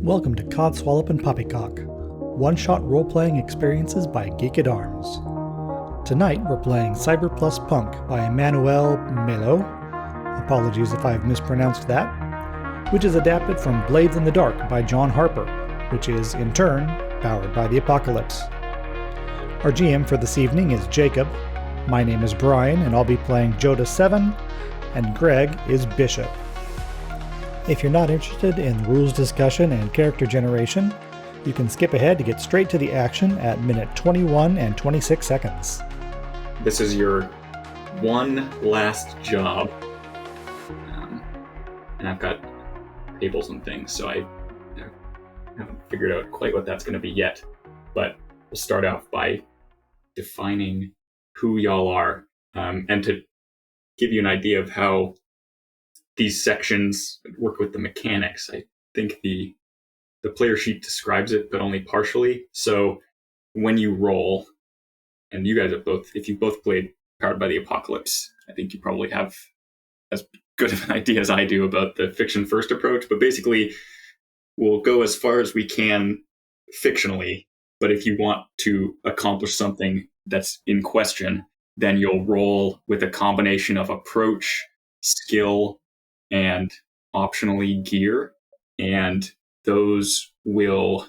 Welcome to Codswallop and Poppycock, one-shot role-playing experiences by Geek at Arms. Tonight we're playing Cbr+Pnk by Manuel Melo, apologies if I've mispronounced that, which is adapted from Blades in the Dark by John Harper, which is, in turn, powered by the Apocalypse. Our GM for this evening is Jacob, my name is Bryan, and I'll be playing Joda 7, and Greg is Bishop. If you're not interested in rules discussion and character generation, you can skip ahead to get straight to the action at minute 21 and 26 seconds. This is your one last job. And I've got tables and things, so I haven't figured out quite what that's going to be yet. But we'll start off by defining who y'all are, and to give you an idea of how these sections work with the mechanics. I think the player sheet describes it, but only partially. So when you roll, and you guys have both, if you both played Powered by the Apocalypse, I think you probably have as good of an idea as I do about the fiction first approach. But basically, we'll go as far as we can fictionally. But if you want to accomplish something that's in question, then you'll roll with a combination of approach, skill, and optionally gear. And those will,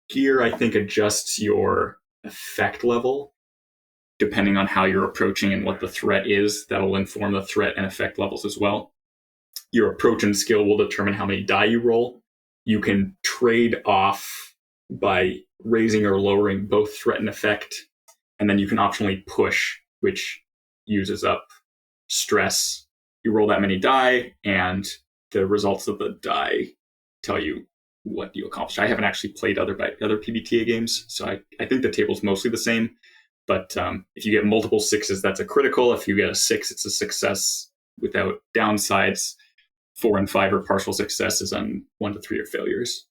gear I think adjusts your effect level depending on how you're approaching and what the threat is. That'll inform the threat and effect levels as well. Your approach and skill will determine how many die you roll. You can trade off by raising or lowering both threat and effect. And then you can optionally push, which uses up stress. You roll that many die, and the results of the die tell you what you accomplished. I haven't actually played other PBTA games, so I think the table's mostly the same. But if you get multiple sixes, that's a critical. If you get a 6, it's a success without downsides. 4 and 5 are partial successes, and 1 to 3 are failures.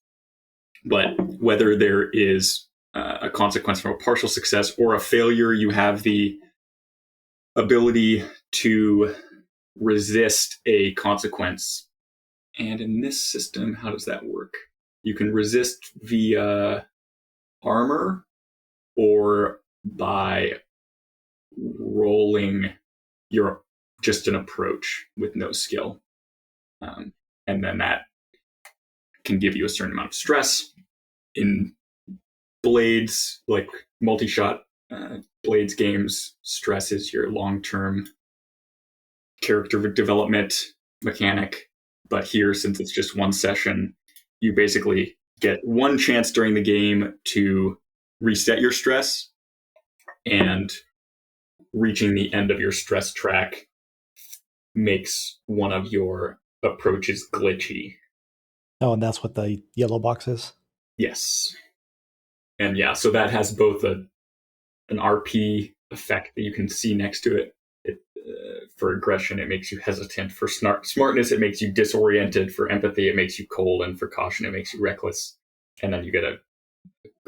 But whether there is a consequence from a partial success or a failure, you have the ability to resist a consequence. And in this system, how does that work? You can resist via armor or by rolling your just an approach with no skill. And then that can give you a certain amount of stress. In Blades, like multi-shot Blades games, stress is your long-term character development mechanic. But here, since it's just one session, you basically get one chance during the game to reset your stress, and reaching the end of your stress track makes one of your approaches glitchy. Oh, and that's what the yellow box is? Yes. And yeah, so that has both an RP effect that you can see next to it. For aggression, it makes you hesitant. For smartness, it makes you disoriented. For empathy, it makes you cold. And for caution, it makes you reckless. And then you get a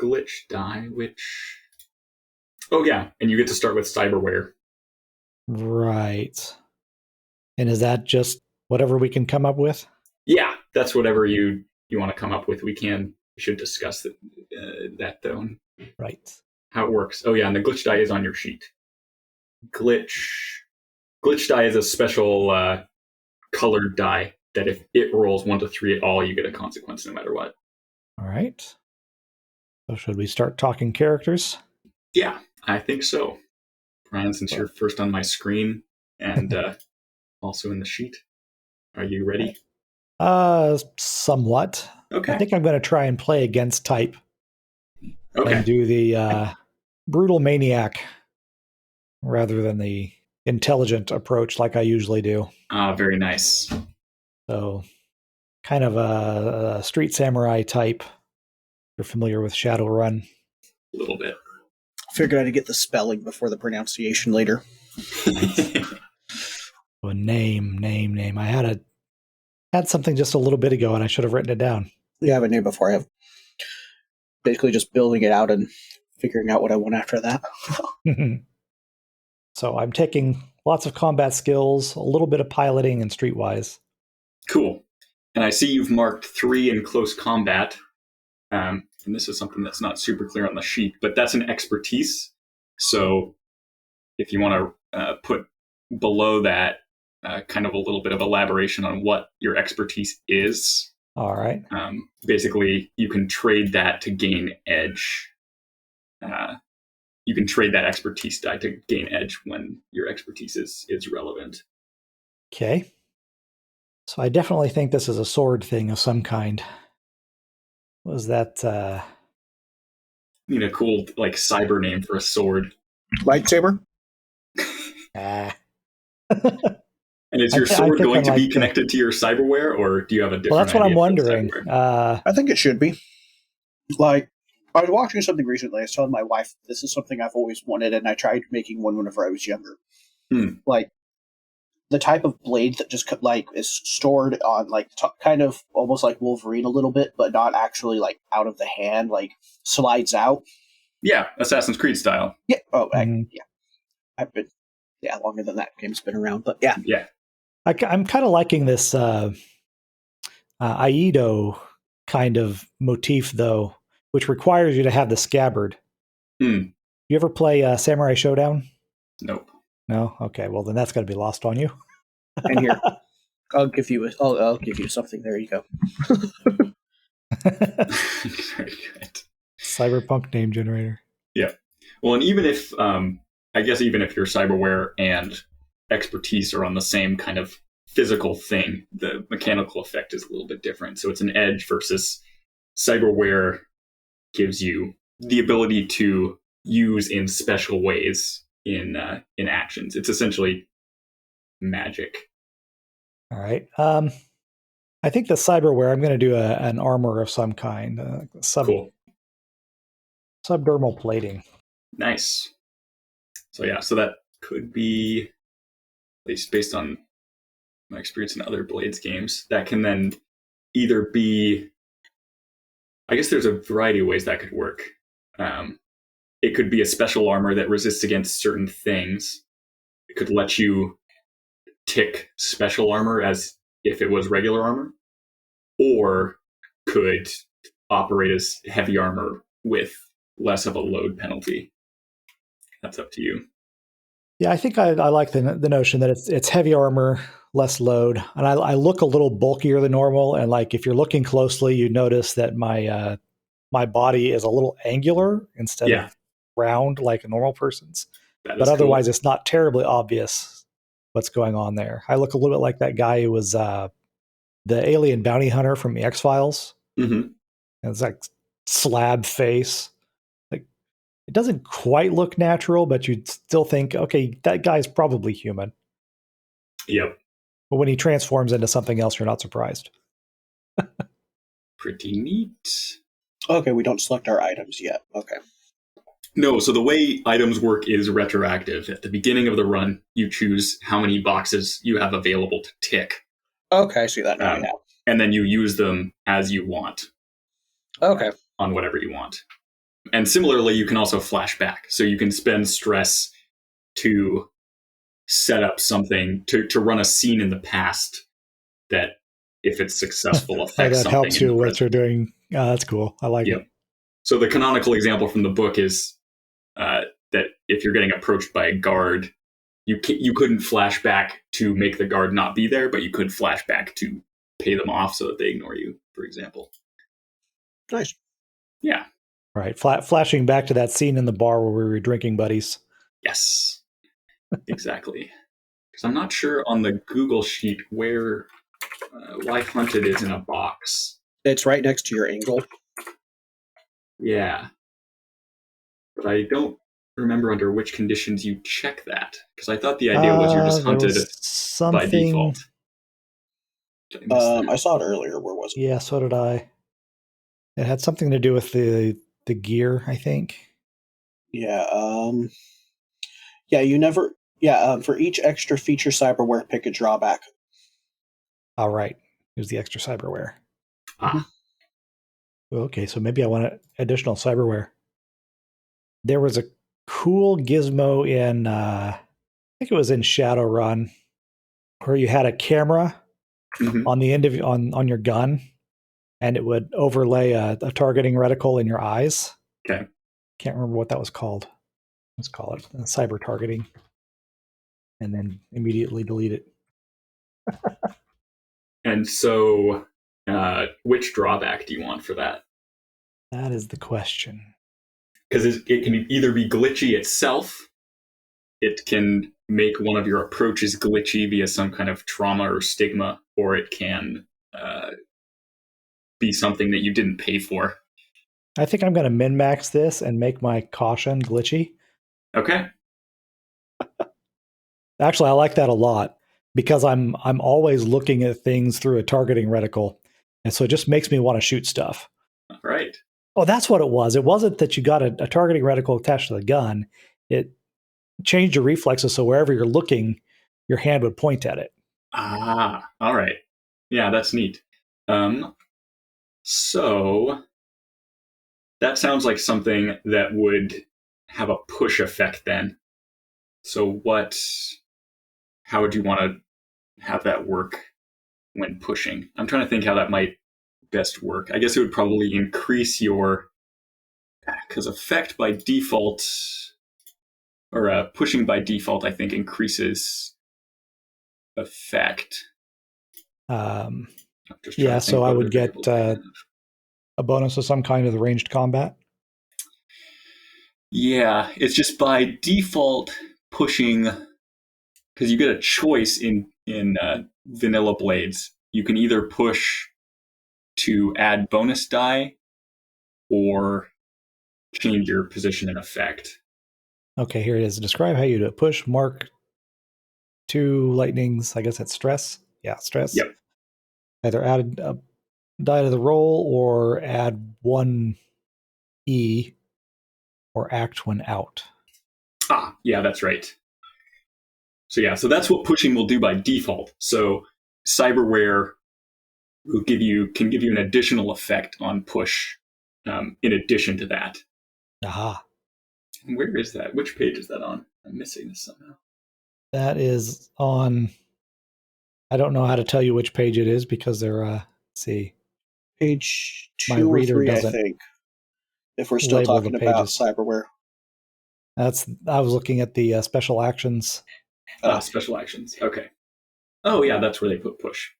glitch die, which... Oh, yeah. And you get to start with cyberware. Right. And is that just whatever we can come up with? Yeah, that's whatever you want to come up with. We should discuss that, though. Right. How it works. Oh, yeah, and the glitch die is on your sheet. Glitch die is a special colored die that if it rolls 1 to 3 at all, you get a consequence no matter what. All right. So should we start talking characters? Yeah, I think so. Bryan, since you're first on my screen and also in the sheet, are you ready? Somewhat. Okay. I think I'm going to try and play against type. Okay. And do the brutal maniac rather than the intelligent approach like I usually do. Very nice. So kind of a street samurai type. You're familiar with Shadowrun? A little bit. Figured I'd get the spelling before the pronunciation later. Oh, name. I had something just a little bit ago and I should have written it down. Yeah, I have a name before. I have basically just building it out and figuring out what I want after that. So I'm taking lots of combat skills, a little bit of piloting and streetwise. Cool. And I see you've marked 3 in close combat. and this is something that's not super clear on the sheet, but that's an expertise. So if you want to put below that kind of a little bit of elaboration on what your expertise is. All right. Basically, you can trade that to gain edge. You can trade that expertise die to gain edge when your expertise is relevant. Okay. So I definitely think this is a sword thing of some kind. Was that You know, cool like cyber name for a sword. Lightsaber? ah. And is your sword going to be connected to your cyberware, or do you have a different? Well, that's what I'm idea for wondering. I think it should be. Like, I was watching something recently. I was telling my wife, this is something I've always wanted, and I tried making one whenever I was younger. Like, the type of blade that just like is stored on like kind of almost like Wolverine a little bit, but not actually like out of the hand, like slides out. Yeah, Assassin's Creed style. Yeah. Oh, yeah. I've been longer than that game's been around, but yeah. Yeah. I'm kind of liking this Aido kind of motif, though, which requires you to have the scabbard. You ever play Samurai Showdown? Nope. No? Okay, well, then that's going to be lost on you. And here, I'll give you something. There you go. Very good. Cyberpunk name generator. Yeah. Well, and even if, I guess even if your cyberware and expertise are on the same kind of physical thing, the mechanical effect is a little bit different. So it's an edge versus cyberware gives you the ability to use in special ways in actions. It's essentially magic. All right. I think the cyberware, I'm going to do an armor of some kind. Cool. Subdermal plating. Nice. So yeah, so that could be, at least based on my experience in other Blades games, that can then either be, I guess there's a variety of ways that could work. It could be a special armor that resists against certain things. It could let you tick special armor as if it was regular armor, or could operate as heavy armor with less of a load penalty. That's up to you. Yeah, I think I like the notion that it's heavy armor, less load, and I look a little bulkier than normal. And like if you're looking closely, you notice that my body is a little angular instead of round like a normal person's. But otherwise, it's not terribly obvious what's going on there. I look a little bit like that guy who was the alien bounty hunter from the X-Files. Mm-hmm. And it's like slab face. Like it doesn't quite look natural, but you'd still think, okay, that guy's probably human. Yep. But when he transforms into something else, you're not surprised. Pretty neat. Okay, we don't select our items yet. Okay. No, so the way items work is retroactive. At the beginning of the run, you choose how many boxes you have available to tick. Okay, I see that now. And then you use them as you want. Okay. On whatever you want. And similarly, you can also flash back. So you can spend stress to set up something, to run a scene in the past that, if it's successful, affects something. That helps you what you're doing. That's cool. I like it. So the canonical example from the book is that if you're getting approached by a guard, you couldn't flash back to make the guard not be there, but you could flash back to pay them off so that they ignore you, for example. Nice. Yeah. Right. Flashing back to that scene in the bar where we were drinking buddies. Yes. Exactly. Because I'm not sure on the Google sheet where why hunted is in a box. It's right next to your angle. Yeah. But I don't remember under which conditions you check that. Because I thought the idea was you're just hunted by default. I saw it earlier. Where was it? Yeah, so did I. It had something to do with the gear, I think. Yeah. You never. Yeah. For each extra feature cyberware, pick a drawback. All right. Here's the extra cyberware. Ah. Okay, so maybe I want additional cyberware. There was a cool gizmo in, I think it was in Shadowrun, where you had a camera on the end of on your gun, and it would overlay a targeting reticle in your eyes. Okay. Can't remember what that was called. Let's call it cyber targeting, and then immediately delete it. And so, which drawback do you want for that? That is the question. Because it can either be glitchy itself, it can make one of your approaches glitchy via some kind of trauma or stigma, or it can be something that you didn't pay for. I think I'm going to min-max this and make my caution glitchy. Okay. Actually, I like that a lot because I'm always looking at things through a targeting reticle, and so it just makes me want to shoot stuff. All right. Oh, that's what it was. It wasn't that you got a targeting reticle attached to the gun. It changed your reflexes so wherever you're looking, your hand would point at it. Ah, all right. Yeah, that's neat. So that sounds like something that would have a push effect then. So how would you want to have that work when pushing? I'm trying to think how that might best work. I guess it would probably increase your, because effect by default, or pushing by default, I think increases effect. Yeah, so I would get a bonus of some kind of the ranged combat. Yeah, it's just by default pushing, because you get a choice in vanilla blades. You can either push to add bonus die or change your position and effect. Okay, here it is. Describe how you do it. Push, mark 2 lightnings. I guess that's stress. Yeah, stress. Yep. Either add a die to the roll or add 1 E or act when out. Ah, yeah, that's right. So that's what pushing will do by default. So cyberware can give you an additional effect on push in addition to that. Aha. Where is that? Which page is that on? I'm missing this somehow. That is on. I don't know how to tell you which page it is because they're. Let's see. Page 2 My or reader 3, I doesn't think. If we're still label the talking about pages. cyberware. I was looking at the special actions. Special actions. Okay. Oh yeah, that's where they put push.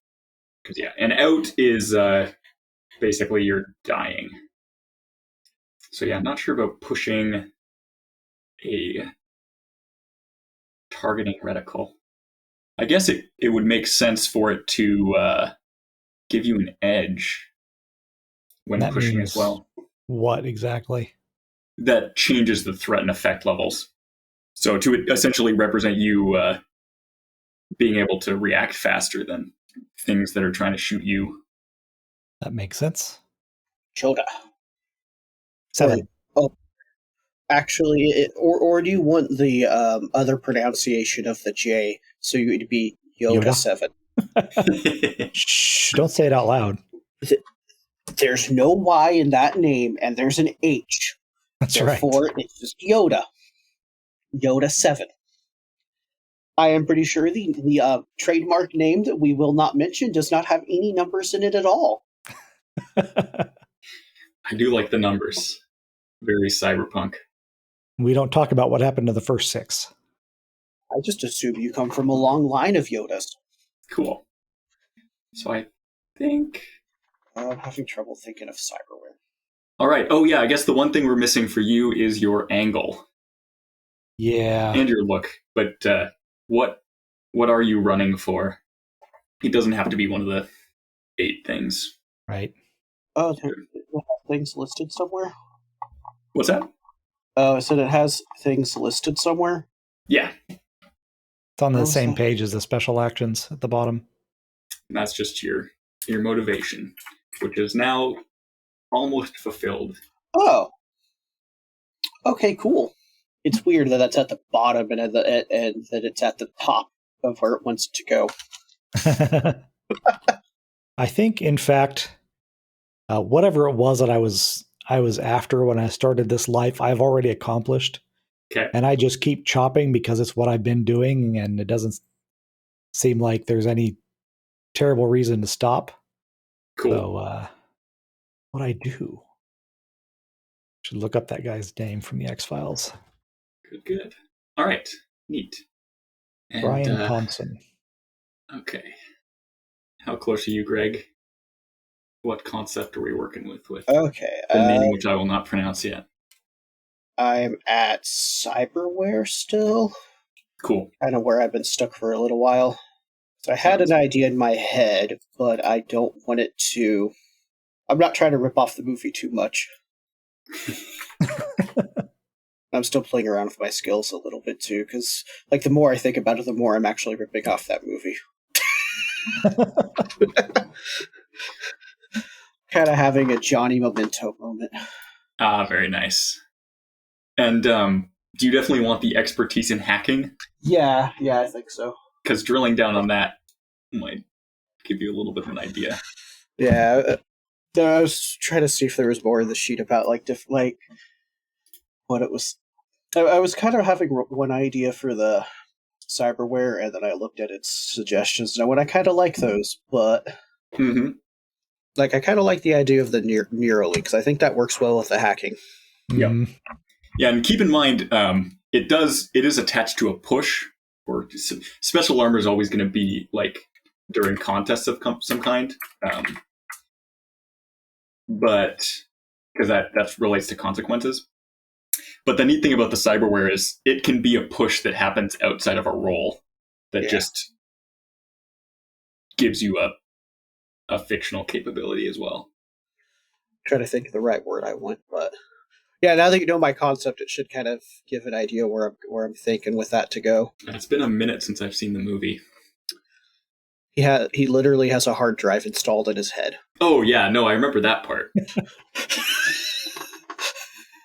Because and out is basically you're dying. So yeah, I'm not sure about pushing a targeting reticle. I guess it would make sense for it to give you an edge when That pushing means as well. What exactly? That changes the threat and effect levels. So to essentially represent you being able to react faster than things that are trying to shoot you. That makes sense. Yoda. 7. Actually, or do you want the other pronunciation of the J? So you would be Yoda 7. Shh! Don't say it out loud. There's no Y in that name, and there's an H. That's Therefore, it's just Yoda. Yoda 7. I am pretty sure the trademark name that we will not mention does not have any numbers in it at all. I do like the numbers. Very cyberpunk. We don't talk about what happened to the first 6. I just assume you come from a long line of Yodas. Cool. So I think... I'm having trouble thinking of cyberware. All right. Oh, yeah. I guess the one thing we're missing for you is your angle. Yeah. And your look. But what are you running for? It doesn't have to be one of the 8 things. Right. Oh, there have things listed somewhere? What's that? Oh, so it has things listed somewhere? Yeah. It's on the same page as the special actions at the bottom. And that's just your motivation, which is now almost fulfilled. Oh. Okay, cool. It's weird that that's at the bottom and that it's at the top of where it wants to go. I think, in fact, whatever it was that I was after when I started this life, I've already accomplished. Okay. And I just keep chopping because it's what I've been doing, and it doesn't seem like there's any terrible reason to stop. Cool. So what I do. Should look up that guy's name from the X-Files. Good. All right. Neat. And, Brian Thompson. Okay. How close are you, Greg? What concept are we working with? Okay. The name, which I will not pronounce yet. I'm at cyberware still. Cool. Kind of where I've been stuck for a little while. So I had an idea in my head, but I don't want it to... I'm not trying to rip off the movie too much. I'm still playing around with my skills a little bit too, because like the more I think about it, the more I'm actually ripping off that movie. Kind of having a Johnny Memento moment. Ah, very nice. And do you definitely want the expertise in hacking? Yeah, I think so. Because drilling down on that might give you a little bit of an idea. Yeah, I was trying to see if there was more in the sheet about like what it was. I was kind of having one idea for the cyberware, and then I looked at its suggestions, and I kind of like those, but like I kind of like the idea of the Neuralink, because I think that works well with the hacking. Yeah, and keep in mind, it is attached to a push, or special armor is always going to be like during contests of some kind, but because that relates to consequences. But the neat thing about the cyberware is it can be a push that happens outside of a roll that just gives you a fictional capability as well. I'm trying to think of the right word I want, but yeah, now that you know my concept, it should kind of give an idea where I'm thinking with that to go. It's been a minute since I've seen the movie. He literally has a hard drive installed in his head. Oh yeah, no, I remember that part.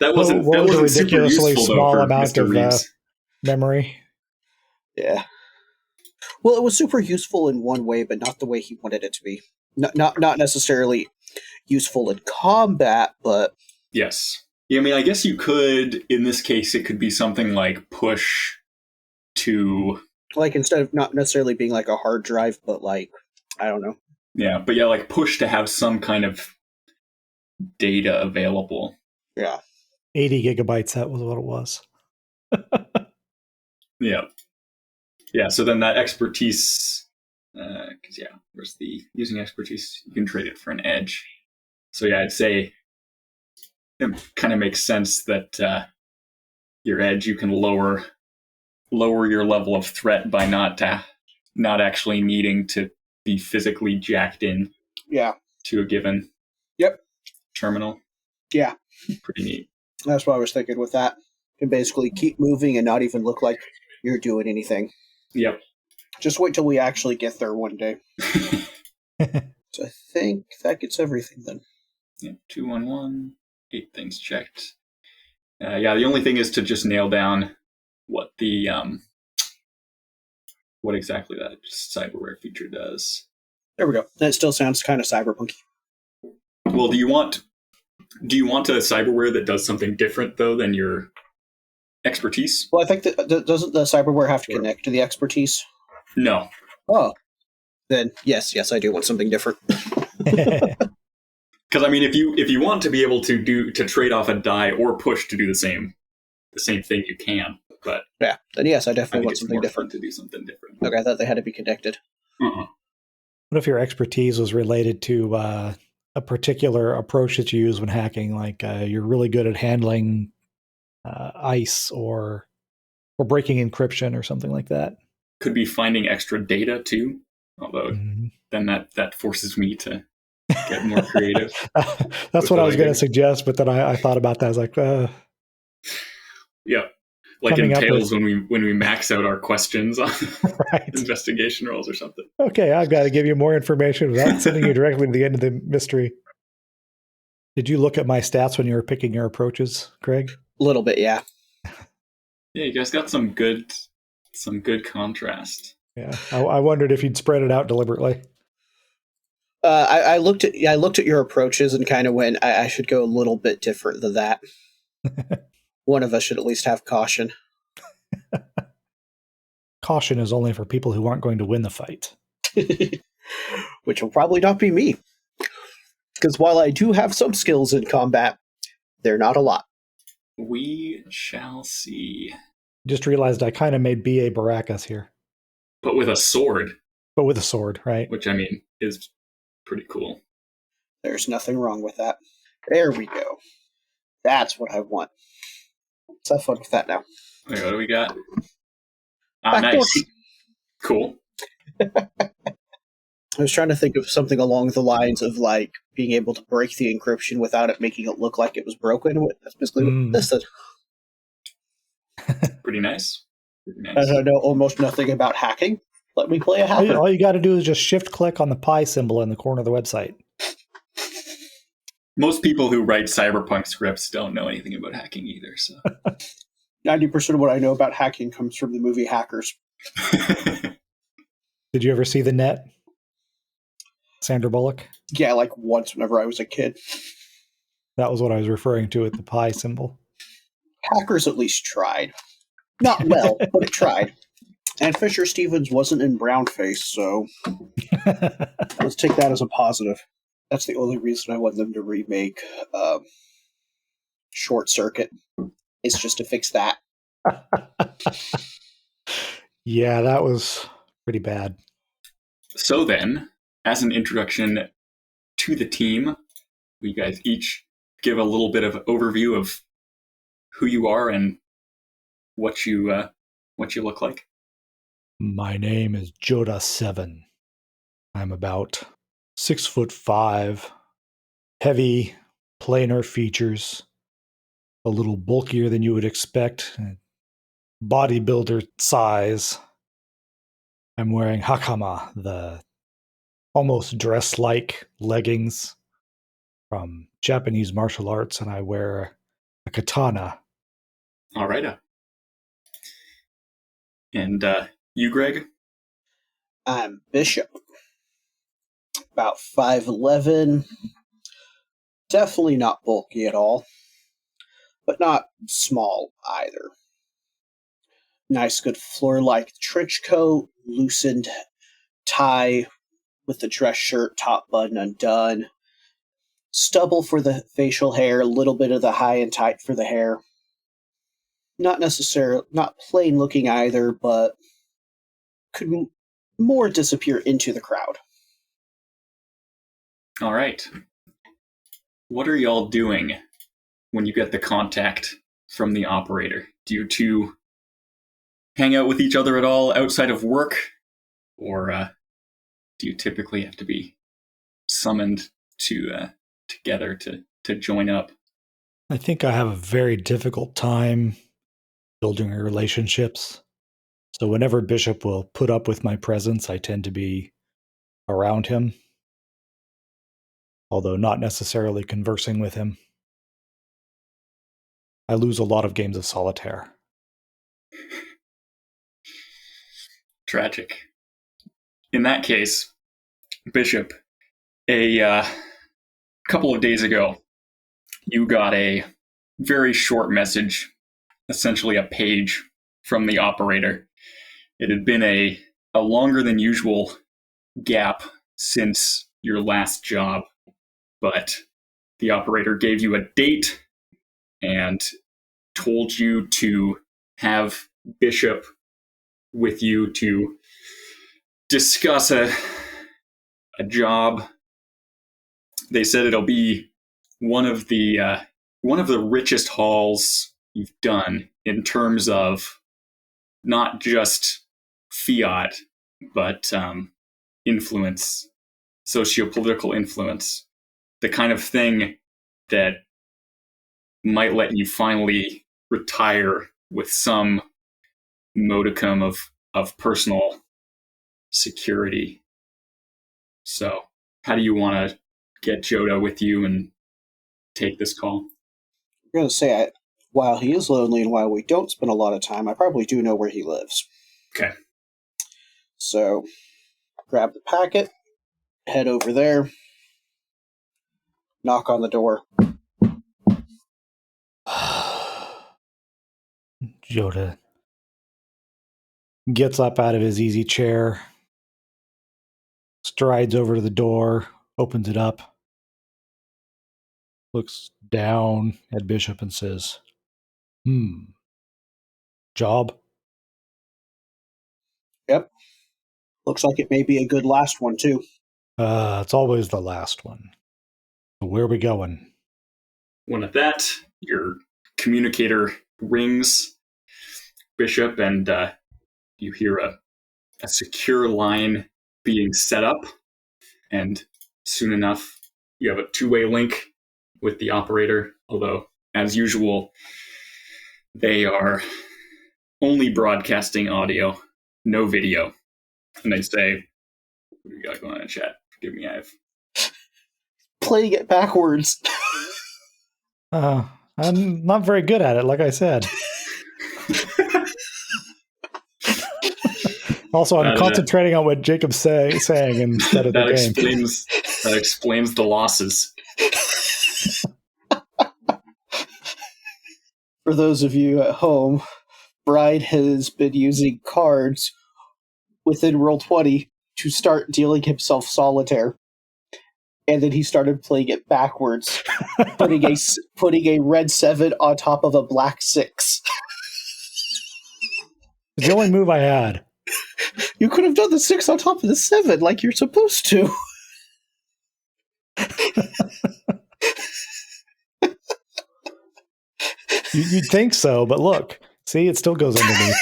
That was wasn't a ridiculously super useful, small though, amount of memory. Yeah. Well, it was super useful in one way, but not the way he wanted it to be. Not necessarily useful in combat, but yes. Yeah, I mean, I guess you could. In this case, it could be something like push to, like instead of not necessarily being like a hard drive, but like I don't know. Yeah, but yeah, like push to have some kind of data available. Yeah. 80 gigabytes, that was what it was. Yeah, so then that expertise, because where's the using expertise? You can trade it for an edge. So yeah, I'd say it kind of makes sense that your edge, you can lower your level of threat by not actually needing to be physically jacked in to a given terminal. Yeah. Pretty neat. That's what I was thinking with that. You can basically keep moving and not even look like you're doing anything. Yep. Just wait till we actually get there one day. So I think that gets everything then. Yeah, 211, 8 things checked. The only thing is to just nail down what the what exactly that cyberware feature does. There we go. That still sounds kind of cyberpunk. Well, do you want a cyberware that does something different though than your expertise? Well, I think that doesn't the cyberware have to connect to the expertise? No. Oh, then yes, I do want something different. Because I mean, if you want to be able to trade off a die or push to do the same thing, you can. But yeah, then yes, I definitely want something different. To do something different. Okay, I thought they had to be connected. Uh-huh. What if your expertise was related to a particular approach that you use when hacking? Like you're really good at handling ICE or breaking encryption or something like that. Could be finding extra data too. Although then that forces me to get more creative. That's what I was going to suggest, but then I thought about that. I was like, yeah, like in Tales when we max out our questions on investigation rolls or something. Okay, I've got to give you more information without sending you directly to the end of the mystery. Did you look at my stats when you were picking your approaches, Craig? A little bit, yeah. Yeah, you guys got some good contrast. Yeah, I wondered if you'd spread it out deliberately. I looked at your approaches and kind of went, I should go a little bit different than that. One of us should at least have caution. Caution is only for people who aren't going to win the fight. Which will probably not be me. Because while I do have some skills in combat, they're not a lot. We shall see. Just realized I kind of made B.A. Baracus here. But with a sword. But with a sword, right? Which, I mean, is pretty cool. There's nothing wrong with that. There we go. That's what I want. Let's have fun with that now. Okay, what do we got? Backdoor. Nice. Cool. I was trying to think of something along the lines of like being able to break the encryption without it making it look like it was broken. That's basically what this is. Pretty nice. Pretty nice. As I know almost nothing about hacking, let me play a hacker. All you got to do is just shift-click on the pi symbol in the corner of the website. Most people who write cyberpunk scripts don't know anything about hacking either. So 90% of what I know about hacking comes from the movie Hackers. Did you ever see The Net? Sandra Bullock? Yeah, like once whenever I was a kid. That was what I was referring to with the pi symbol. Hackers at least tried. Not well, but it tried. And Fisher Stevens wasn't in brownface, so let's take that as a positive. That's the only reason I want them to remake Short Circuit. It's just to fix that. Yeah, that was pretty bad. So then, as an introduction to the team, we guys each give a little bit of overview of who you are and what you look like. My name is Joda7. I'm about 6'5", heavy, planar features, a little bulkier than you would expect, bodybuilder size. I'm wearing hakama, the almost dress-like leggings from Japanese martial arts, and I wear a katana. All right. And you, Greg? I'm Bishop. About 5'11". Definitely not bulky at all, but not small either. Nice, good floor-like trench coat, loosened tie with the dress shirt, top button undone. Stubble for the facial hair, a little bit of the high and tight for the hair. Not necessarily, not plain looking either, but could more disappear into the crowd. All right. What are y'all doing when you get the contact from the operator? Do you two hang out with each other at all outside of work? Or do you typically have to be summoned together to join up? I think I have a very difficult time building relationships. So whenever Bishop will put up with my presence, I tend to be around him, although not necessarily conversing with him. I lose a lot of games of solitaire. Tragic. In that case, Bishop, a couple of days ago, you got a very short message, essentially a page from the operator. It had been a longer than usual gap since your last job, but the operator gave you a date and told you to have Bishop with you to discuss a job. They said it'll be one of the richest hauls you've done in terms of not just fiat, but influence, sociopolitical influence, the kind of thing that might let you finally retire with some modicum of personal security. So, how do you want to get Joda with you and take this call? I'm going to say, while he is lonely and while we don't spend a lot of time, I probably do know where he lives. Okay. So, grab the packet, head over there, knock on the door. Joda gets up out of his easy chair, strides over to the door, opens it up. looks down at Bishop and says, job? Yep. Looks like it may be a good last one, too. It's always the last one. So where are we going? When at that, your communicator rings, Bishop, and you hear a secure line being set up, and soon enough, you have a two-way link with the operator, although, as usual, they are only broadcasting audio, no video. And they say, what do we got going on in chat? Forgive me, I have... Playing it backwards. I'm not very good at it, like I said. Also, I'm concentrating on what Jacob's saying instead of the game. That explains the losses. For those of you at home, Bryan has been using cards within Roll20 to start dealing himself solitaire. And then he started playing it backwards, putting a red 7 on top of a black 6. It's the only move I had. You could have done the 6 on top of the 7 like you're supposed to. You'd think so, but look. See, it still goes underneath.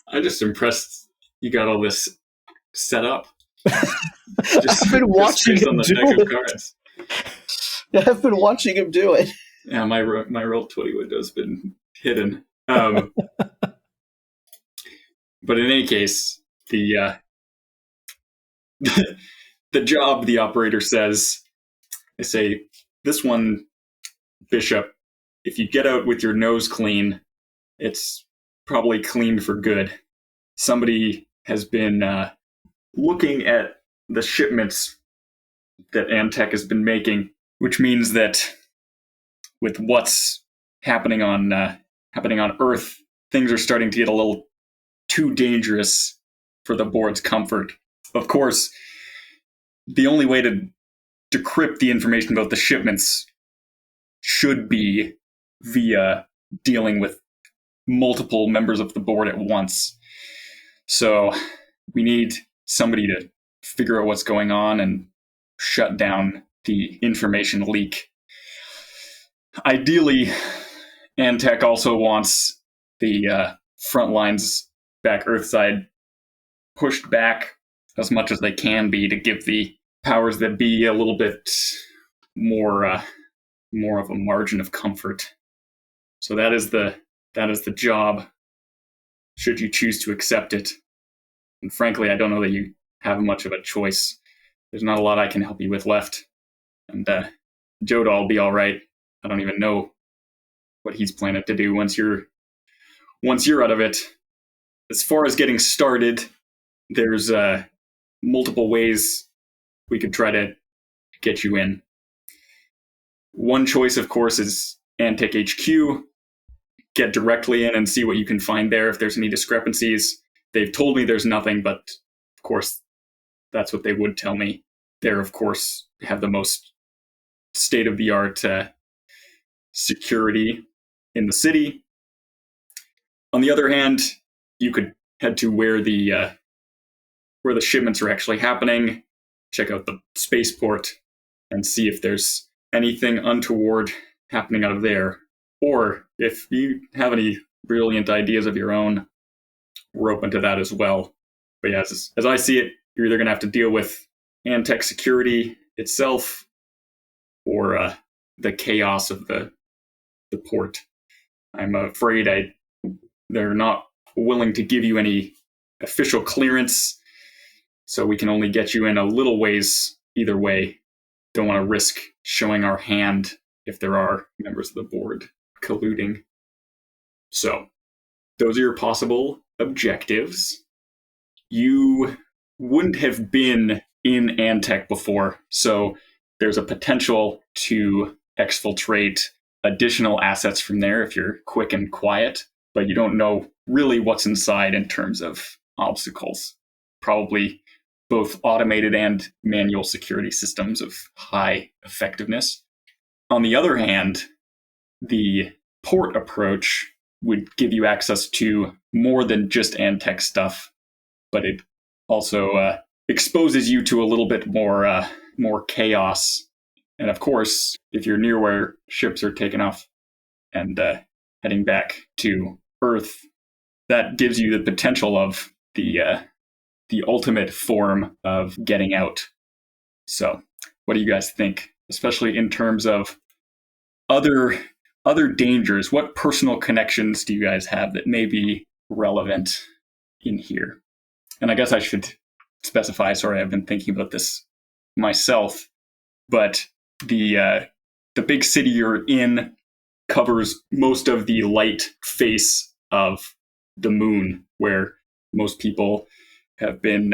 I'm just impressed you got all this set up. I've been watching him do it. I've been watching him do it. Yeah, my Roll20 window's been hidden. But in any case, the job, the operator says, they say, this one, Bishop, if you get out with your nose clean, it's probably clean for good. Somebody has been looking at the shipments that Antec has been making, which means that with what's happening on Earth, things are starting to get a little too dangerous for the board's comfort. Of course, the only way to decrypt the information about the shipments should be via dealing with multiple members of the board at once. So we need somebody to figure out what's going on and shut down the information leak. Ideally, Antec also wants the front lines back Earthside pushed back as much as they can be to give the powers that be a little bit more of a margin of comfort. So that is the job, should you choose to accept it. And frankly, I don't know that you have much of a choice. There's not a lot I can help you with left. And Jodal will be all right. I don't even know what he's planning to do once you're out of it. As far as getting started, there's multiple ways we could try to get you in. One choice, of course, is Antec HQ. Get directly in and see what you can find there if there's any discrepancies. They've told me there's nothing, but of course, that's what they would tell me. They're, of course, have the most state-of-the-art security in the city. On the other hand, you could head to where the shipments are actually happening, check out the spaceport, and see if there's anything untoward happening out of there. Or if you have any brilliant ideas of your own, we're open to that as well. But yeah, as I see it, you're either going to have to deal with Antec security itself or the chaos of the port. I'm afraid they're not willing to give you any official clearance, so we can only get you in a little ways either way. Don't want to risk showing our hand if there are members of the board colluding. So, those are your possible objectives. You wouldn't have been in Antec before, so there's a potential to exfiltrate additional assets from there if you're quick and quiet, but you don't know really what's inside in terms of obstacles. Probably both automated and manual security systems of high effectiveness. On the other hand, the port approach would give you access to more than just Antech stuff, but it also exposes you to a little bit more chaos. And of course, if you're near where ships are taking off and heading back to Earth, that gives you the potential of the ultimate form of getting out. So, what do you guys think, especially in terms of other dangers? What personal connections do you guys have that may be relevant in here? And I guess I should specify, sorry, I've been thinking about this myself, but the big city you're in covers most of the light face of the moon, where most people have been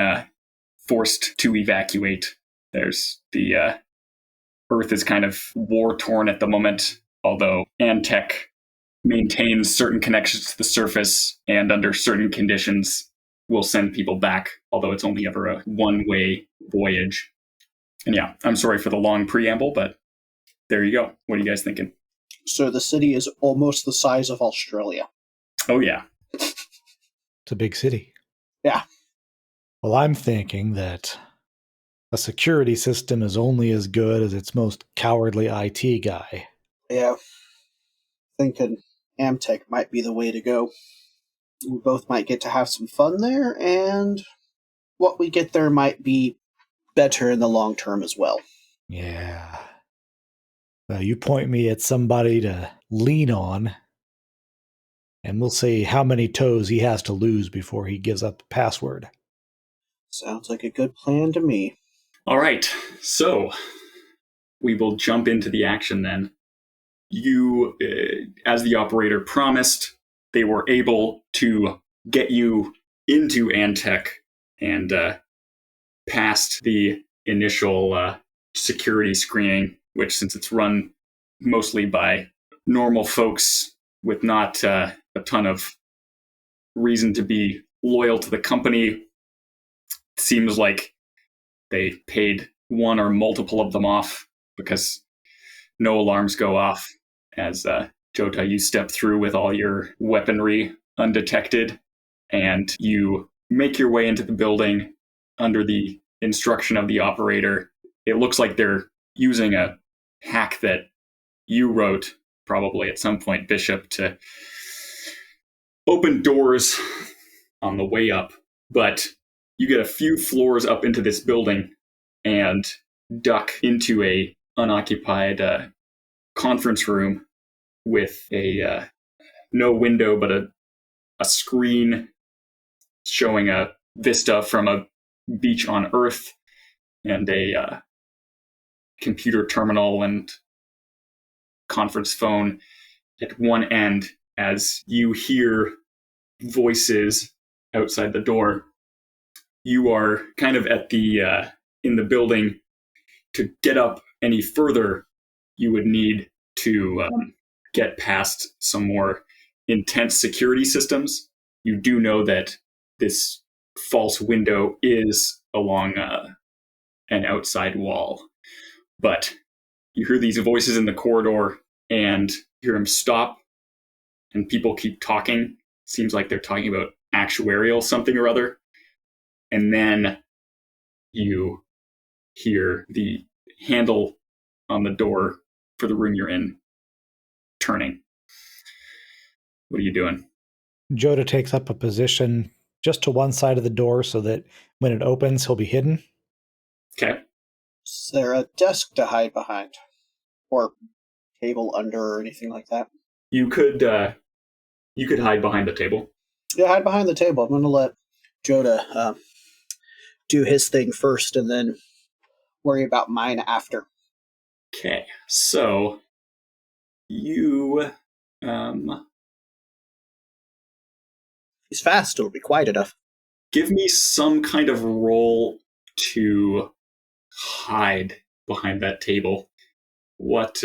forced to evacuate. There's the Earth is kind of war-torn at the moment, although Antech maintains certain connections to the surface and under certain conditions will send people back, although it's only ever a one-way voyage. And yeah, I'm sorry for the long preamble, but there you go. What are you guys thinking? So the city is almost the size of Australia. Oh, yeah. It's a big city. Yeah. Well, I'm thinking that a security system is only as good as its most cowardly IT guy. Yeah. Thinking Amtech might be the way to go. We both might get to have some fun there, and what we get there might be better in the long term as well. Yeah. Well, you point me at somebody to lean on, and we'll see how many toes he has to lose before he gives up the password. Sounds like a good plan to me. All right, so we will jump into the action then. You, as the operator promised, they were able to get you into Antech and past the initial security screening, which, since it's run mostly by normal folks with not a ton of reason to be loyal to the company, seems like they paid one or multiple of them off because no alarms go off as Jota, you step through with all your weaponry undetected, and you make your way into the building under the instruction of the operator. It looks like they're using a hack that you wrote, probably at some point, Bishop, to open doors on the way up. But you get a few floors up into this building and duck into a unoccupied conference room with a no window but a screen showing a vista from a beach on Earth and a computer terminal and conference phone at one end as you hear voices outside the door. You are kind of at the in the building. To get up any further, you would need to get past some more intense security systems. You do know that this false window is along an outside wall, but you hear these voices in the corridor and hear them stop, and people keep talking. Seems like they're talking about actuarial something or other. And then you hear the handle on the door for the room you're in turning. What are you doing? Jota takes up a position just to one side of the door so that when it opens, he'll be hidden. Okay. Is there a desk to hide behind? Or table under or anything like that? You could hide behind the table. Yeah, hide behind the table. I'm going to let Jota do his thing first and then worry about mine after. Okay, so you He's fast, it'll be quiet enough. give me some kind of roll to hide behind that table. What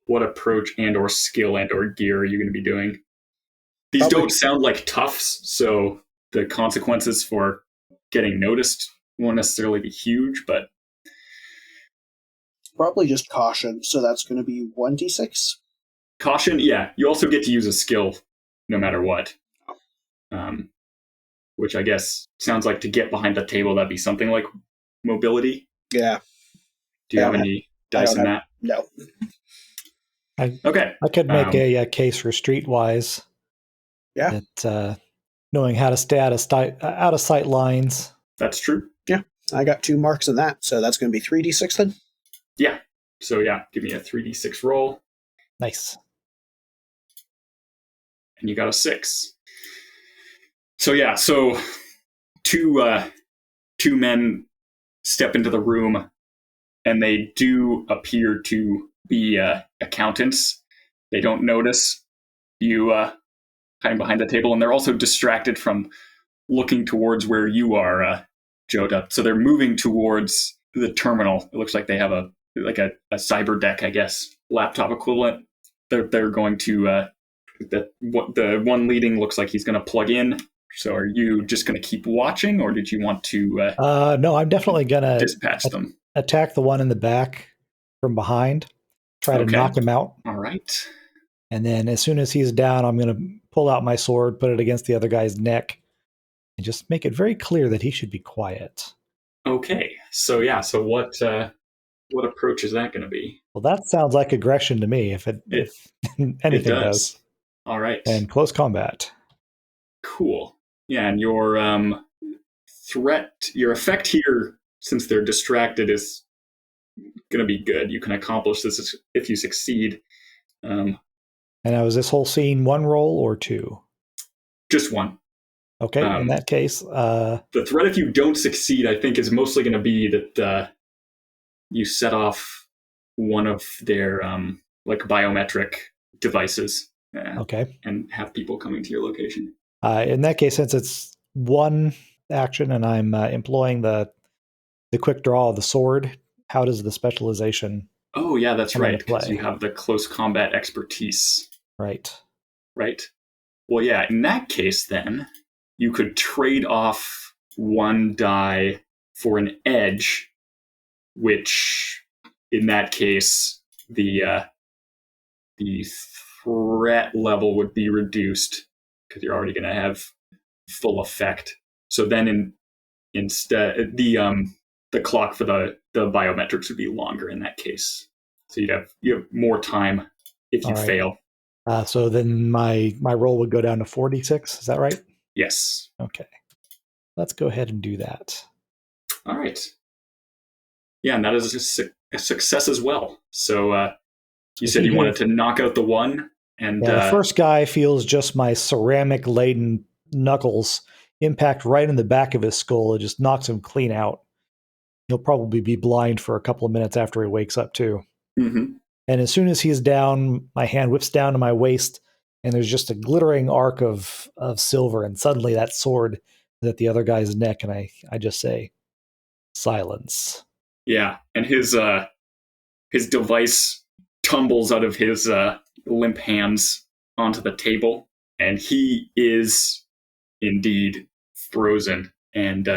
approach and or skill and or gear are you going to be doing? These don't sound like toughs, so the consequences for getting noticed won't necessarily be huge, but Probably just caution, so that's going to be 1d6. caution, yeah. You also get to use a skill no matter what. Which I guess sounds like to get behind the table, that'd be something like mobility. Yeah. Do you have any dice in that? No. Okay. I could make a case for streetwise. Yeah. That knowing how to stay out of sight lines. That's true. Yeah. I got 2 marks in that, so that's going to be 3d6 then? Yeah. So yeah, give me a 3d6 roll. Nice. And you got a 6. So yeah, so two men step into the room, and they do appear to be accountants. They don't notice you hiding behind the table, and they're also distracted from looking towards where you are, Joda. So they're moving towards the terminal. It looks like they have a cyber deck, I guess, laptop equivalent. They're going to the one leading looks like he's going to plug in. So are you just going to keep watching, or did you want to no, I'm definitely going to dispatch them? Attack the one in the back from behind. Try to knock him out. All right. And then as soon as he's down, I'm going to pull out my sword, put it against the other guy's neck, and just make it very clear that he should be quiet. Okay. So yeah, so what approach is that going to be? Well, that sounds like aggression to me, if anything does. All right. And close combat. Cool. Yeah, and your effect here, since they're distracted, is going to be good. You can accomplish this if you succeed. And now, is this whole scene 1 roll or 2? Just 1. Okay, in that case... the threat, if you don't succeed, I think is mostly going to be that you set off one of their biometric devices. Okay. And have people coming to your location. In that case, since it's 1 action and I'm employing the quick draw of the sword, how does the specialization... Oh, yeah, that's right, because you have the close combat expertise. Right. Right. Well, yeah, in that case, then, you could trade off 1 die for an edge, which, in that case, the threat level would be reduced, because you're already going to have full effect. So then instead, the clock for the biometrics would be longer in that case. So you have more time if you fail. So then my roll would go down to 46. Is that right? Yes. Okay. Let's go ahead and do that. All right. Yeah, and that is a success as well. So you said you wanted to knock out the one. And the first guy feels just my ceramic-laden knuckles impact right in the back of his skull. It just knocks him clean out. He'll probably be blind for a couple of minutes after he wakes up, too. Mm-hmm. And as soon as he's down, my hand whips down to my waist, and there's just a glittering arc of silver, and suddenly that sword is at the other guy's neck, and I just say, silence. Yeah, and his device tumbles out of his limp hands onto the table, and he is indeed frozen and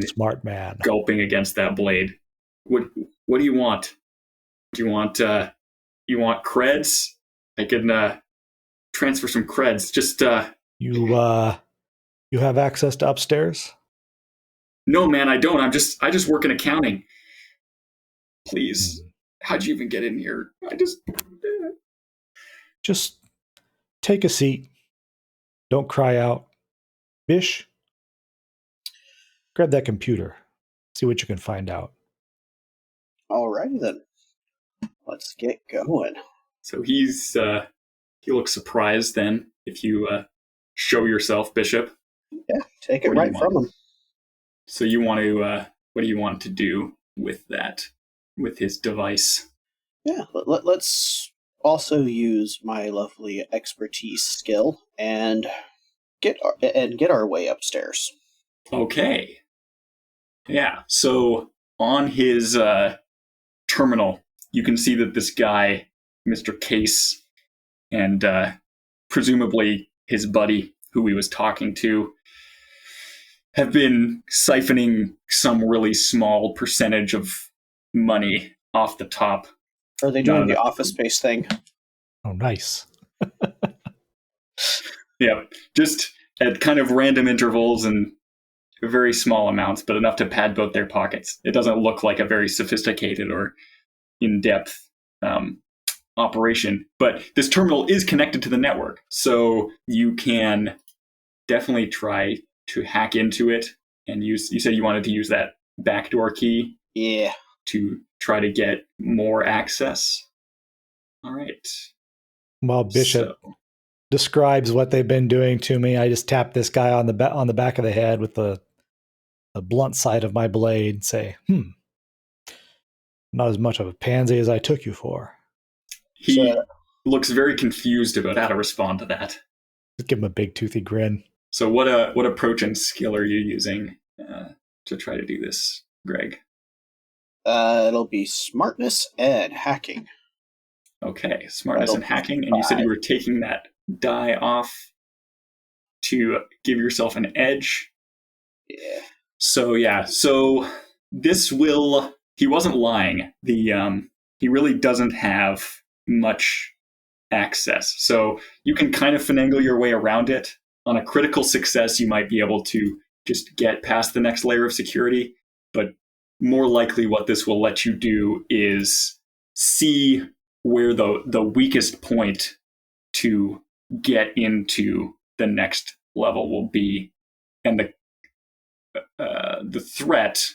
smart man gulping against that blade. What do you want? Do you want creds? I can transfer some creds. Just you have access to upstairs? No, man, I don't. I just work in accounting. Please. How'd you even get in here? Just take a seat. Don't cry out. Bish, grab that computer. See what you can find out. Alrighty then. Let's get going. So he looks surprised then if you show yourself, Bishop. Yeah, take it right from him. So you want to, what do you want to do with that, with his device? Yeah, let's also use my lovely expertise skill and get our way upstairs. Okay. Yeah, so on his terminal, you can see that this guy, Mr. Case, and presumably his buddy, who he was talking to, have been siphoning some really small percentage of money off the top. Are they doing the Office Space thing? Oh, nice. Yeah, just at kind of random intervals and very small amounts, but enough to pad both their pockets. It doesn't look like a very sophisticated or in-depth operation, but this terminal is connected to the network, so you can definitely try to hack into it and use. You said you wanted to use that backdoor key, yeah, to try to get more access. All right. While Bishop describes what they've been doing to me, I just tap this guy on the back of the head with the blunt side of my blade and say, not as much of a pansy as I took you for. He looks very confused about how to respond to that. Just give him a big toothy grin. So what approach and skill are you using to try to do this, Greg? It'll be smartness and hacking. Okay, smartness and hacking. And you said you were taking that die off to give yourself an edge. Yeah. So this will. He wasn't lying. He really doesn't have much access. So you can kind of finagle your way around it. On a critical success, you might be able to just get past the next layer of security. But more likely what this will let you do is see where the weakest point to get into the next level will be. And the threat,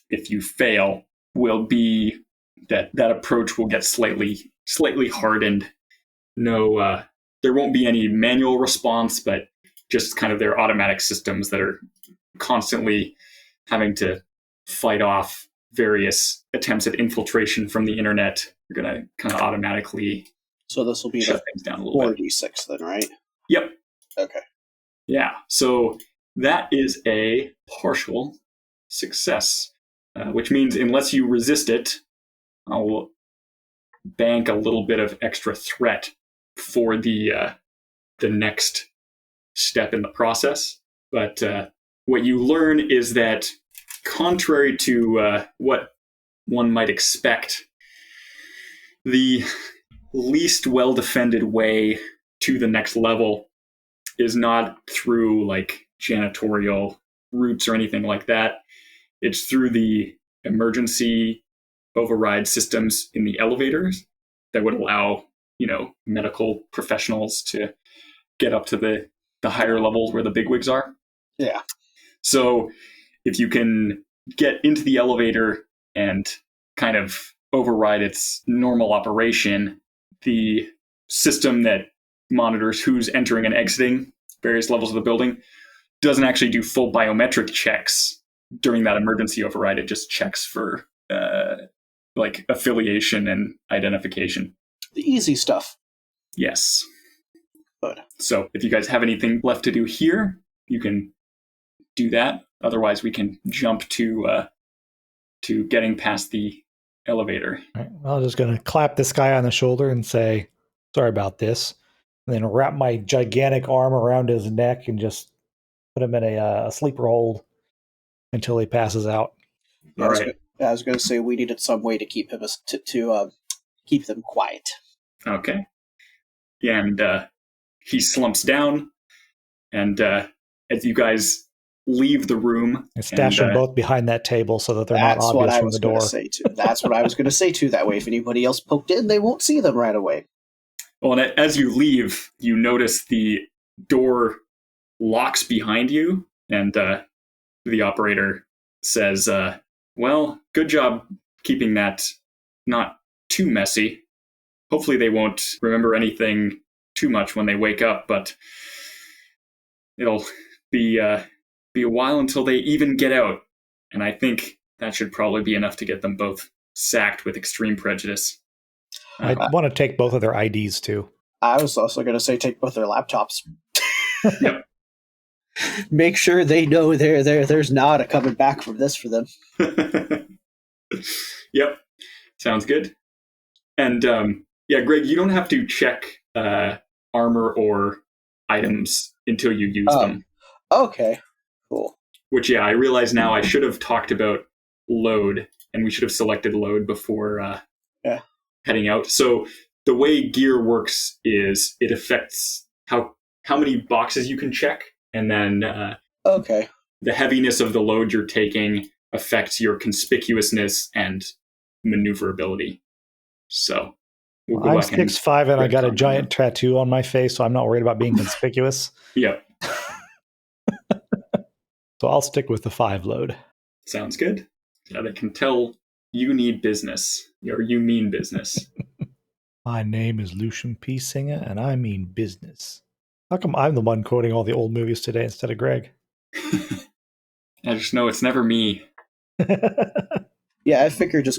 if you fail, will be that approach will get slightly hardened. No, there won't be any manual response, but just kind of their automatic systems that are constantly having to fight off various attempts at infiltration from the internet. You're going to kind of automatically. So this will be shut things down a little 4d6 then, right? Yep. Okay. Yeah. So that is a partial success, which means unless you resist it, I'll bank a little bit of extra threat for the next step in the process. But what you learn is that, contrary to what one might expect, the least well-defended way to the next level is not through like janitorial routes or anything like that. It's through the emergency override systems in the elevators that would allow, medical professionals to get up to the higher levels where the bigwigs are. Yeah. So if you can get into the elevator and kind of override its normal operation, the system that monitors who's entering and exiting various levels of the building doesn't actually do full biometric checks during that emergency override. It just checks for like affiliation and identification. The easy stuff. Yes. Good. So if you guys have anything left to do here, you can do that. Otherwise, we can jump to getting past the elevator. All right. Well, I'm just going to clap this guy on the shoulder and say, sorry about this. And then wrap my gigantic arm around his neck and just put him in a sleeper hold until he passes out. Yeah, all right. I was going to say we needed some way to keep him to keep them quiet. Okay. Yeah, and he slumps down, and as you guys leave the room, and stash them both behind that table so that they're not obvious from the door. That's what I was going to say too. That way, if anybody else poked in, they won't see them right away. Well, and as you leave, you notice the door locks behind you, and the operator says, well, good job keeping that not too messy. Hopefully they won't remember anything too much when they wake up, but it'll be a while until they even get out. And I think that should probably be enough to get them both sacked with extreme prejudice. I want to take both of their IDs, too. I was also going to say take both their laptops. Yep. Make sure they know there's not a coming back from this for them. Yep. Sounds good. And Greg, you don't have to check armor or items until you use them. Okay. Cool. Which, yeah, I realize now I should have talked about load, and we should have selected load before heading out. So the way gear works is it affects how many boxes you can check, and then Okay. the heaviness of the load you're taking affects your conspicuousness and maneuverability. So we'll go I'm back and 6'5" and I got a on that giant one. tattoo on my face, so I'm not worried about being conspicuous. Yep, So I'll stick with the 5 load. sounds good. Yeah, they can tell you need business, or you mean business. My name is Lucian P. Singer, and I mean business. How come I'm the one quoting all the old movies today instead of Greg? I just know it's never me. Yeah, I figured I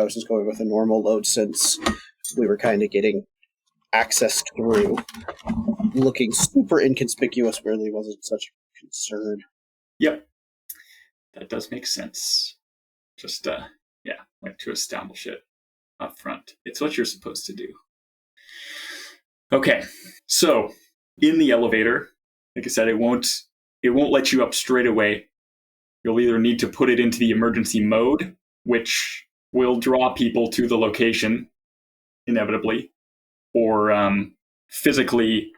was just going with a normal load since we were kind of getting access through. Looking super inconspicuous really wasn't such a concern. Yep, that does make sense. Just like to establish it up front. It's what you're supposed to do. Okay, so in the elevator, like I said, it won't let you up straight away. You'll either need to put it into the emergency mode, which will draw people to the location inevitably, or physically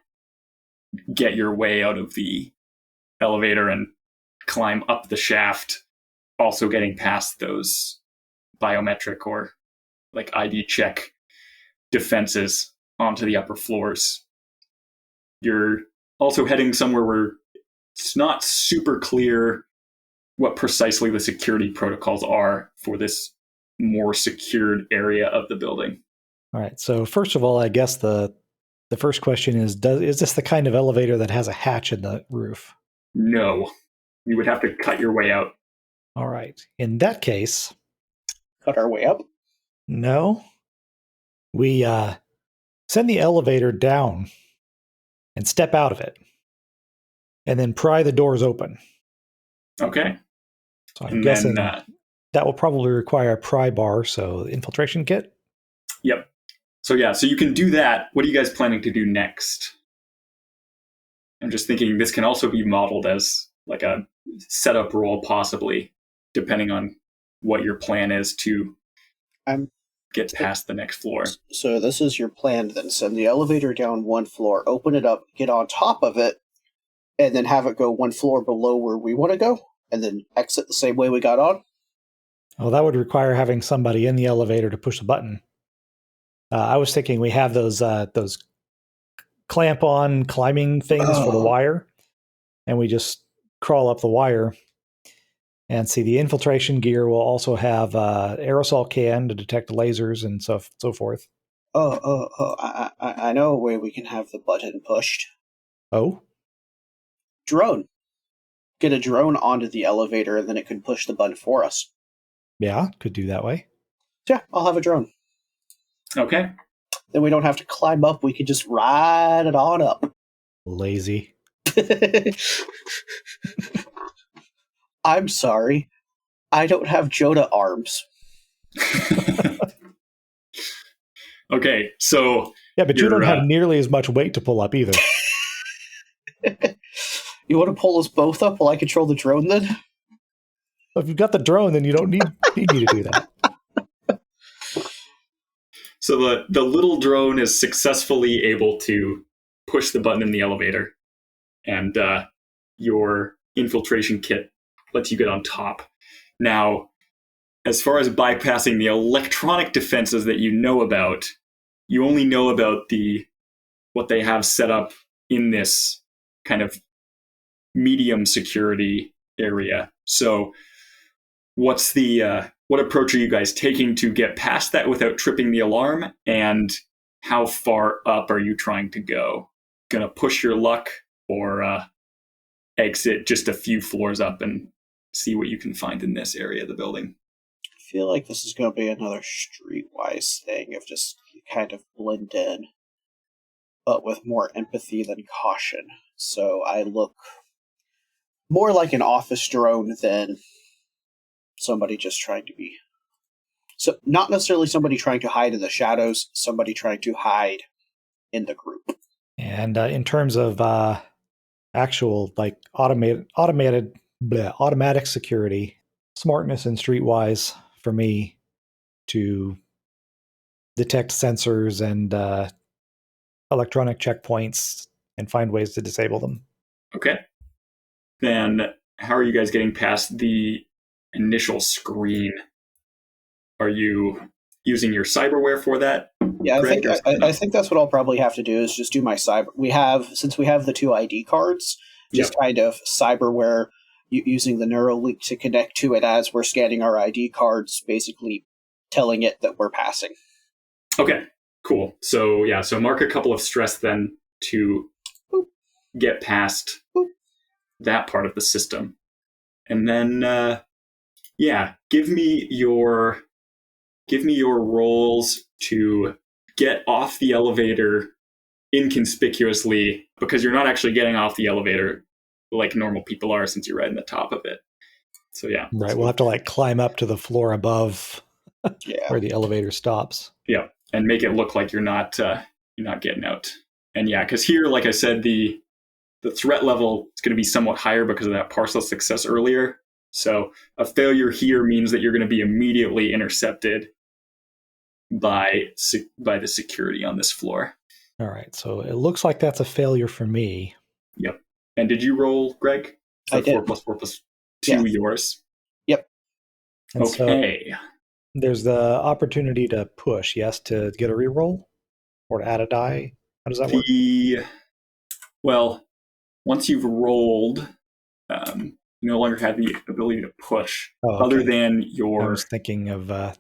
get your way out of the elevator and climb up the shaft, also getting past those biometric or like ID check defenses onto the upper floors. You're also heading somewhere where it's not super clear what precisely the security protocols are for this more secured area of the building. All right. So first of all, I guess the first question is this the kind of elevator that has a hatch in the roof? No. You would have to cut your way out. All right. In that case, Cut our way up. no. We send the elevator down and step out of it, and then pry the doors open. Okay. So I'm guessing that will probably require a pry bar, so infiltration kit. Yep. So you can do that. What are you guys planning to do next? I'm just thinking this can also be modeled as like a setup roll, possibly, depending on what your plan is to get past the next floor. So this is your plan then. Send the elevator down one floor, open it up, get on top of it, and then have it go one floor below where we want to go, and then exit the same way we got on? Well, that would require having somebody in the elevator to push the button. I was thinking we have those clamp-on climbing things for the wire, and we just crawl up the wire. And see, the infiltration gear will also have aerosol can to detect lasers and so forth. I know a way we can have the button pushed. Oh? Drone. Get a drone onto the elevator, and then it can push the button for us. Yeah, could do that way. Yeah, I'll have a drone. Okay. Then we don't have to climb up. We can just ride it on up. Lazy. I'm sorry. I don't have Joda arms. Okay, so... Yeah, but you don't have nearly as much weight to pull up either. You want to pull us both up while I control the drone then? Well, if you've got the drone, then you don't need me to do that. So the little drone is successfully able to push the button in the elevator, and your infiltration kit lets you get on top. Now, as far as bypassing the electronic defenses that you know about, you only know about what they have set up in this kind of medium security area. So what approach are you guys taking to get past that without tripping the alarm? And how far up are you trying to go? Gonna push your luck, or exit just a few floors up and see what you can find in this area of the building? I feel like this is going to be another streetwise thing of just kind of blend in, but with more empathy than caution. So I look more like an office drone than somebody just trying to be... So not necessarily somebody trying to hide in the shadows, somebody trying to hide in the group. And in terms of actual like automated automatic security, smartness and streetwise for me to detect sensors and electronic checkpoints and find ways to disable them. Okay. Then how are you guys getting past the initial screen? Are you using your cyberware for that? Yeah, Greg, I think that's what I'll probably have to do is just do my cyber. Since we have the 2 ID cards, just kind of cyberware using the Neuralink to connect to it as we're scanning our ID cards, basically telling it that we're passing. Okay, cool. So mark a couple of stress then to get past that part of the system. And then, give me your rolls to get off the elevator inconspicuously, because you're not actually getting off the elevator like normal people are since you're right in the top of it. So yeah. Right, we'll have to climb up to the floor above where the elevator stops. Yeah, and make it look like you're not getting out. And yeah, because here, like I said, the threat level is going to be somewhat higher because of that partial success earlier. So a failure here means that you're going to be immediately intercepted by the security on this floor. All right, so it looks like that's a failure for me. Yep. And did you roll, Greg? I did. 4 + 4 + 2 yours? Yep. And okay. So there's the opportunity to push, yes, to get a reroll or to add a die. How does that work? Well, once you've rolled, you no longer have the ability to push, other than your... I was thinking of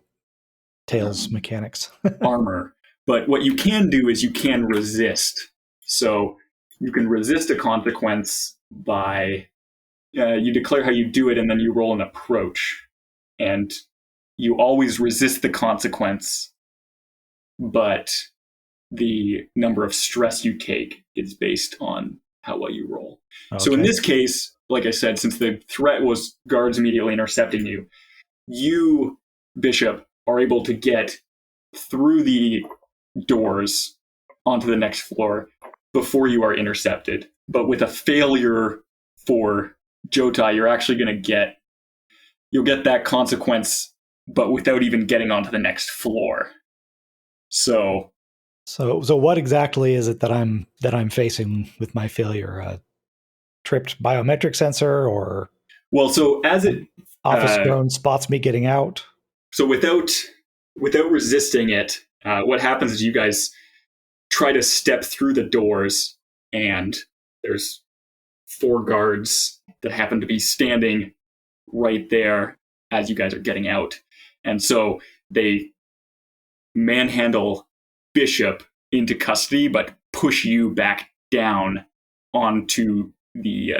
Tails mechanics. armor. But what you can do is you can resist. So you can resist a consequence by... you declare how you do it, and then you roll an approach. And you always resist the consequence, but the number of stress you take is based on how well you roll. Okay. So in this case, like I said, since the threat was guards immediately intercepting you, you, Bishop, are able to get through the doors onto the next floor before you are intercepted. But with a failure for Jotai, you're actually going to you'll get that consequence, but without even getting onto the next floor. So what exactly is it that I'm facing with my failure? A tripped biometric sensor, or so as it office drone spots me getting out? So without resisting it, what happens is you guys try to step through the doors, and there's 4 guards that happen to be standing right there as you guys are getting out. And so they manhandle Bishop into custody, but push you back down onto the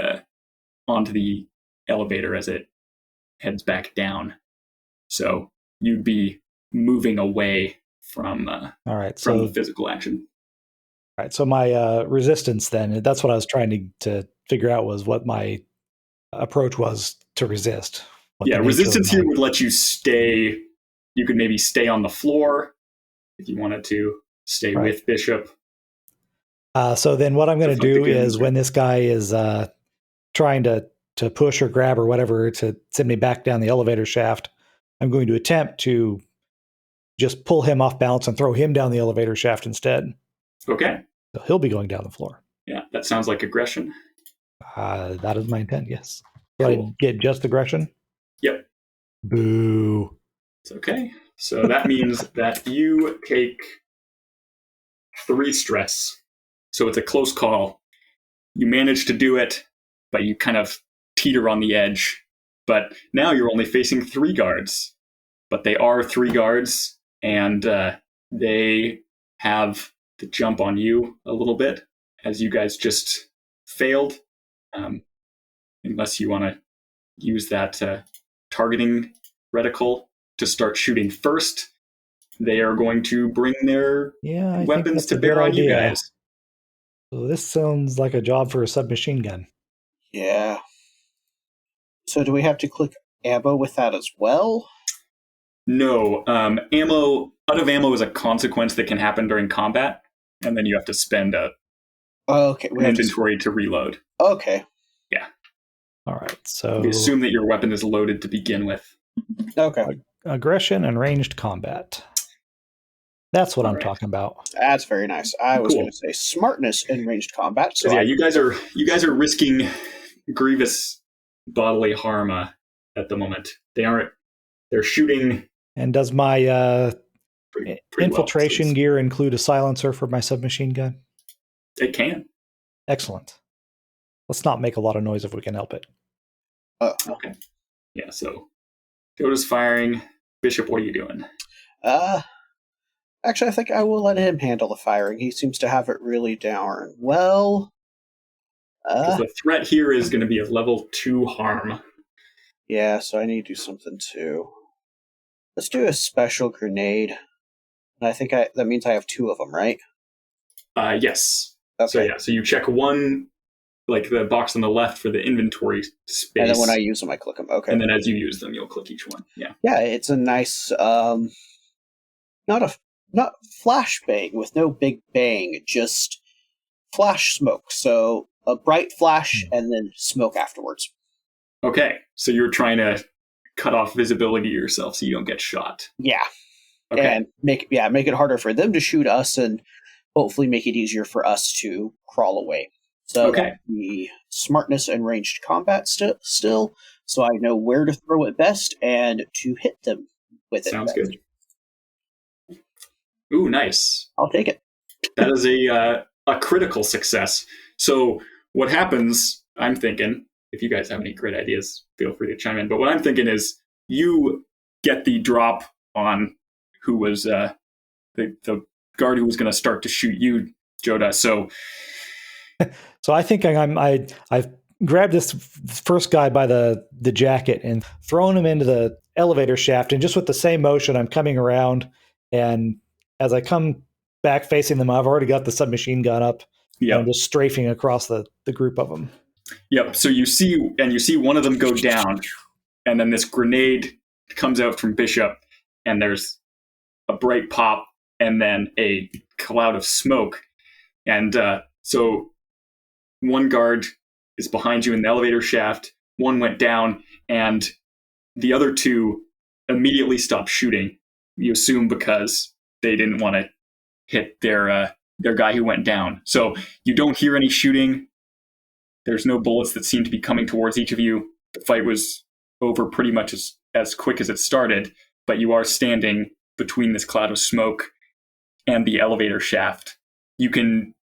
elevator as it heads back down. So you'd be moving away from the physical action. All right. So my resistance then, that's what I was trying to figure out, was what my approach was to resist. Resistance here would let you stay. You could maybe stay on the floor if you wanted to stay with Bishop. So then what I'm going to do is when this guy is trying to push or grab or whatever to send me back down the elevator shaft, I'm going to attempt to just pull him off balance and throw him down the elevator shaft instead. Okay. So he'll be going down the floor. Yeah, that sounds like aggression. That is my intent, yes. Cool. So I get just aggression? Yep. Boo. It's okay. So that means that you take 3 stress. So it's a close call. You manage to do it, but you kind of teeter on the edge. But now you're only facing 3 guards. But they are 3 guards, and they have to jump on you a little bit, as you guys just failed. Unless you want to use that targeting reticle to start shooting first, they are going to bring their weapons to bear on you guys. So this sounds like a job for a submachine gun. Yeah. So do we have to click ammo with that as well? No. Ammo, out of ammo is a consequence that can happen during combat, and then you have to spend an inventory to reload. Okay. Yeah. All right, so We assume that your weapon is loaded to begin with. Okay. Aggression and ranged combat. That's what All I'm right. talking about. That's very nice. I was Cool. going to say smartness in ranged combat. So Yeah, you guys are risking grievous bodily harm at the moment. They're shooting. And does my Pretty infiltration well, gear include a silencer for my submachine gun? it can. Excellent. Let's not make a lot of noise if we can help it. Okay. Yeah, so Joda's firing. Bishop, what are you doing? Actually, I think I will let him handle the firing. He seems to have it really down well. Because the threat here is going to be a level 2 harm. Yeah, so I need to do something too. Let's do a special grenade. And I think that means I have 2 of them, right? Yes. Okay. So you check one, like the box on the left for the inventory space. And then when I use them, I click them. Okay. And then as you use them, you'll click each one. Yeah. Yeah, it's a nice, not flash bang with no big bang, just flash smoke. So a bright flash and then smoke afterwards. Okay, so you're trying to cut off visibility to yourself so you don't get shot. Yeah. Okay. And make it harder for them to shoot us and hopefully make it easier for us to crawl away. So Okay. the smartness and ranged combat still, so I know where to throw it best and to hit them with it. Sounds good. Ooh, nice. I'll take it. That is a critical success. So what happens, I'm thinking, if you guys have any great ideas, feel free to chime in. But what I'm thinking is you get the drop on who was the guard who was going to start to shoot you, Joda. So I think I've grabbed this first guy by the jacket and thrown him into the elevator shaft. And just with the same motion, I'm coming around. And as I come back facing them, I've already got the submachine gun up. yeah, And I'm just strafing across the group of them. Yep. So you see one of them go down, and then this grenade comes out from Bishop, and there's a bright pop, and then a cloud of smoke. And so one guard is behind you in the elevator shaft. One went down, and the other 2 immediately stopped shooting. You assume because they didn't want to hit their guy who went down. So you don't hear any shooting. There's no bullets that seem to be coming towards each of you. The fight was over pretty much as quick as it started, but you are standing between this cloud of smoke and the elevator shaft. You can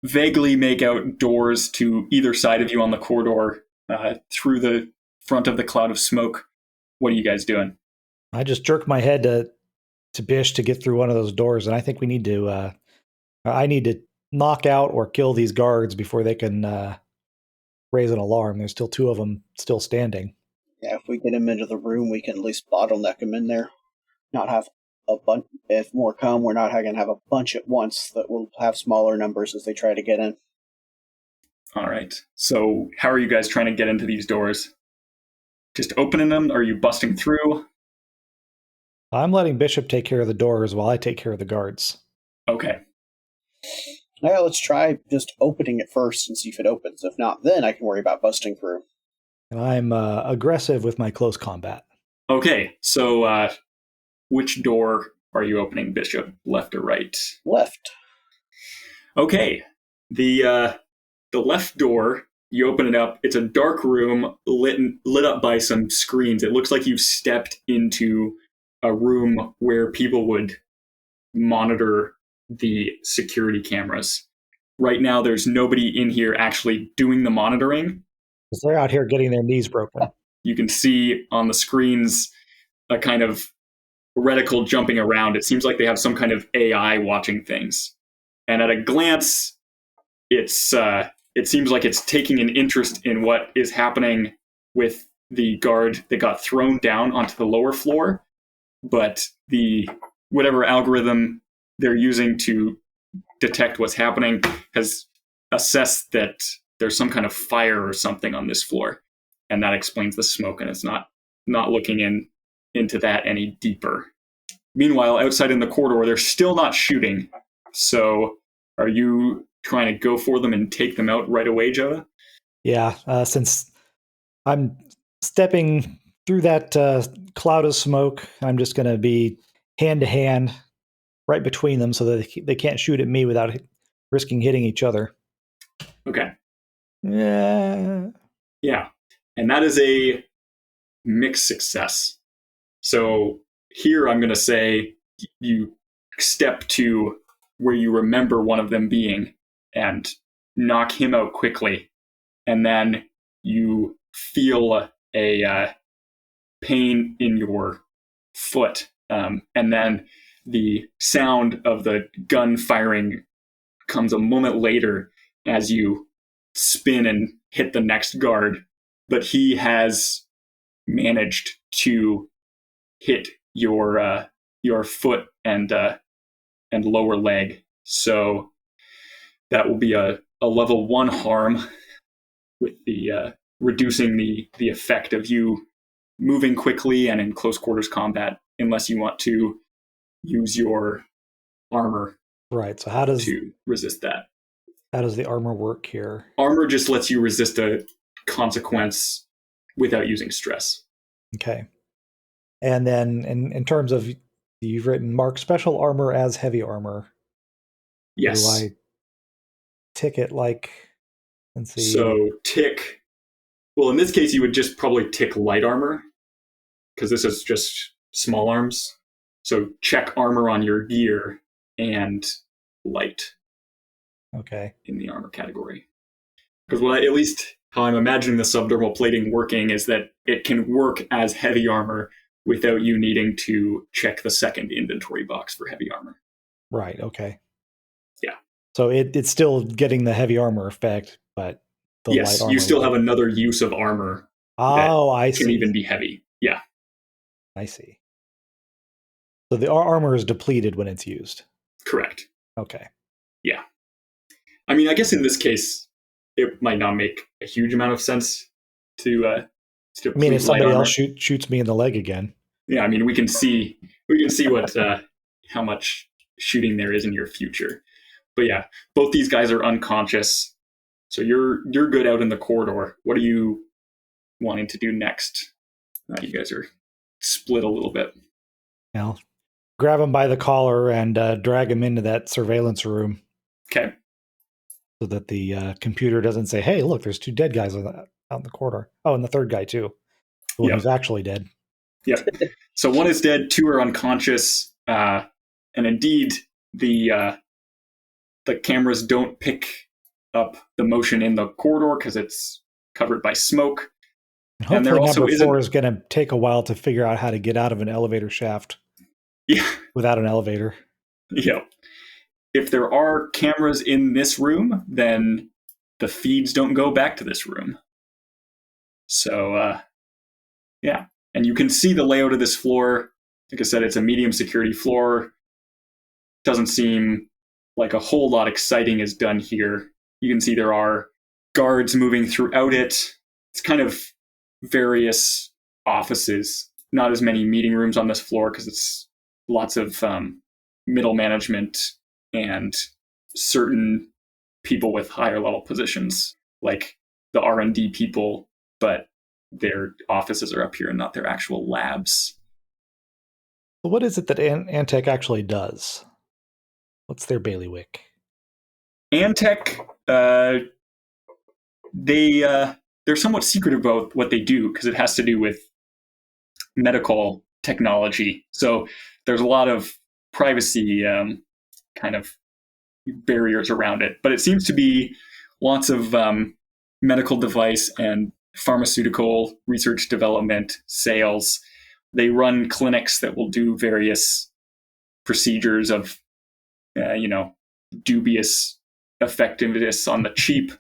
vaguely make out doors to either side of you on the corridor through the front of the cloud of smoke. What are you guys doing? I just jerk my head to Bish to get through one of those doors, and I think I need to knock out or kill these guards before they can raise an alarm. There's still 2 of them still standing. Yeah, if we get them into the room, we can at least bottleneck them in there. Not have a bunch. If more come, we're not going to have a bunch at once. That will have smaller numbers as they try to get in. All right. So how are you guys trying to get into these doors? Just opening them? Are you busting through? I'm letting Bishop take care of the doors while I take care of the guards. Okay. Yeah, let's try just opening it first and see if it opens. If not, then I can worry about busting through. And I'm aggressive with my close combat. Okay. So which door are you opening, Bishop? Left or right? Left. Okay. The left door, you open it up. It's a dark room lit up by some screens. It looks like you've stepped into a room where people would monitor the security cameras. Right now, there's nobody in here actually doing the monitoring. Because they're out here getting their knees broken. You can see on the screens a kind of reticle jumping around. It seems like they have some kind of AI watching things. And at a glance, it seems like it's taking an interest in what is happening with the guard that got thrown down onto the lower floor. But whatever algorithm they're using to detect what's happening has assessed that there's some kind of fire or something on this floor. And that explains the smoke, and it's not looking into that any deeper. Meanwhile, outside in the corridor, they're still not shooting. So are you trying to go for them and take them out right away, Joda? Yeah, since I'm stepping through that cloud of smoke. I'm just going to be hand to hand right between them so that they can't shoot at me without risking hitting each other. Okay. Yeah. Yeah. And that is a mixed success. So here I'm going to say you step to where you remember one of them being and knock him out quickly. And then you feel a pain in your foot. And then the sound of the gun firing comes a moment later as you spin and hit the next guard. But he has managed to hit your foot and lower leg. So that will be a level 1 harm, with the reducing the effect of you moving quickly and in close quarters combat, unless you want to use your armor. Right. So how does to resist that? How does the armor work here? Armor just lets you resist a consequence without using stress. Okay. And then in terms of, you've written mark special armor as heavy armor. Yes. Do I tick it like, let's see. So tick, well, in this case, you would just probably tick light armor, because this is just small arms. So check armor on your gear and light. Okay. In the armor category. Because at least how I'm imagining the subdermal plating working is that it can work as heavy armor without you needing to check the second inventory box for heavy armor. Right, okay. Yeah. So it's still getting the heavy armor effect, but the yes, light armor. You still have another use of armor. Oh, I see. Can even be heavy. Yeah. I see. So the armor is depleted when it's used. Correct. Okay. Yeah. I mean, I guess in this case, it might not make a huge amount of sense to. I mean, if somebody else shoots me in the leg again. Yeah, I mean, we can see what how much shooting there is in your future. But yeah, both these guys are unconscious, so you're good out in the corridor. What are you wanting to do next? You guys are split a little bit. Well, grab him by the collar and drag him into that surveillance room. Okay. So that the computer doesn't say, "Hey, look, there's 2 dead guys out in the corridor." Oh, and the third guy too, the one who's actually dead. Yep. So 1 is dead, 2 are unconscious, and indeed the cameras don't pick up the motion in the corridor because it's covered by smoke. And hopefully, and number 4 is going to take a while to figure out how to get out of an elevator shaft. Yeah. Without an elevator. Yeah. If there are cameras in this room, then the feeds don't go back to this room. So, yeah. And you can see the layout of this floor. Like I said, it's a medium security floor. Doesn't seem like a whole lot exciting is done here. You can see there are guards moving throughout it. It's kind of various offices. Not as many meeting rooms on this floor because it's lots of middle management and certain people with higher level positions, like the R&D people, but their offices are up here and not their actual labs. What is it that Antec actually does? What's their bailiwick? Antec, they're somewhat secretive about what they do because it has to do with medical technology. So there's a lot of privacy kind of barriers around it. But it seems to be lots of medical device and pharmaceutical research development, sales. They run clinics that will do various procedures of, dubious effectiveness on the cheap.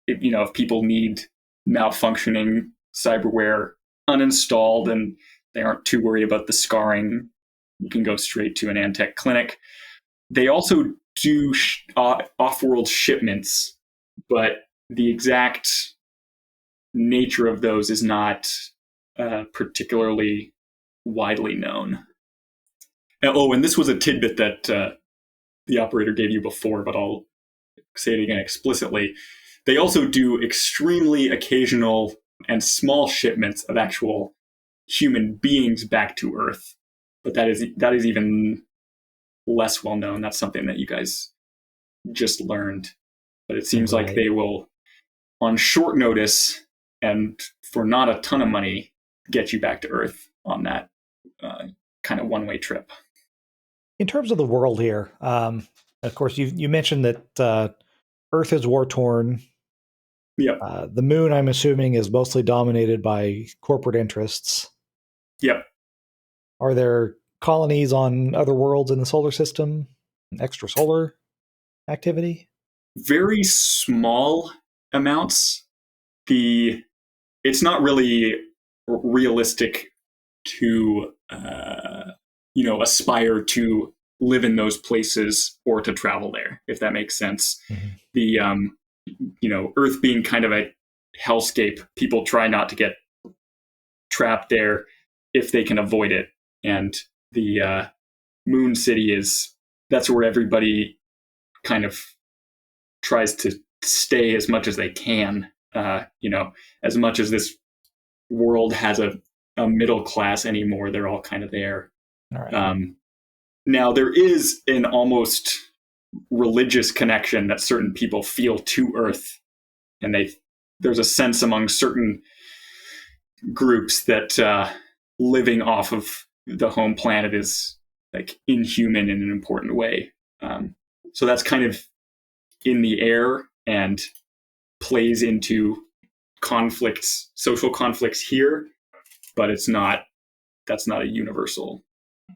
If people need malfunctioning cyberware uninstalled and they aren't too worried about the scarring, you can go straight to an Antec clinic. They also do off-world shipments, but the exact nature of those is not particularly widely known. And this was a tidbit that the operator gave you before, but I'll say it again explicitly. They also do extremely occasional and small shipments of actual human beings back to Earth. But that is even less well known. That's something that you guys just learned. But it seems like they will, on short notice and for not a ton of money, get you back to Earth on that kind of one-way trip. In terms of the world here, of course, you mentioned that Earth is war-torn. Yep. The moon, I'm assuming, is mostly dominated by corporate interests. Yep. Are there colonies on other worlds in the solar system? Extrasolar activity? Very small amounts. It's not really realistic to aspire to live in those places or to travel there, if that makes sense. Mm-hmm. The Earth being kind of a hellscape, people try not to get trapped there if they can avoid it. And the Moon City that's where everybody kind of tries to stay as much as they can. As much as this world has a middle class anymore, they're all kind of there. All right. Now, there is an almost religious connection that certain people feel to Earth, and there's a sense among certain groups that living off of the home planet is like inhuman in an important way. So that's kind of in the air and plays into social conflicts here, but that's not a universal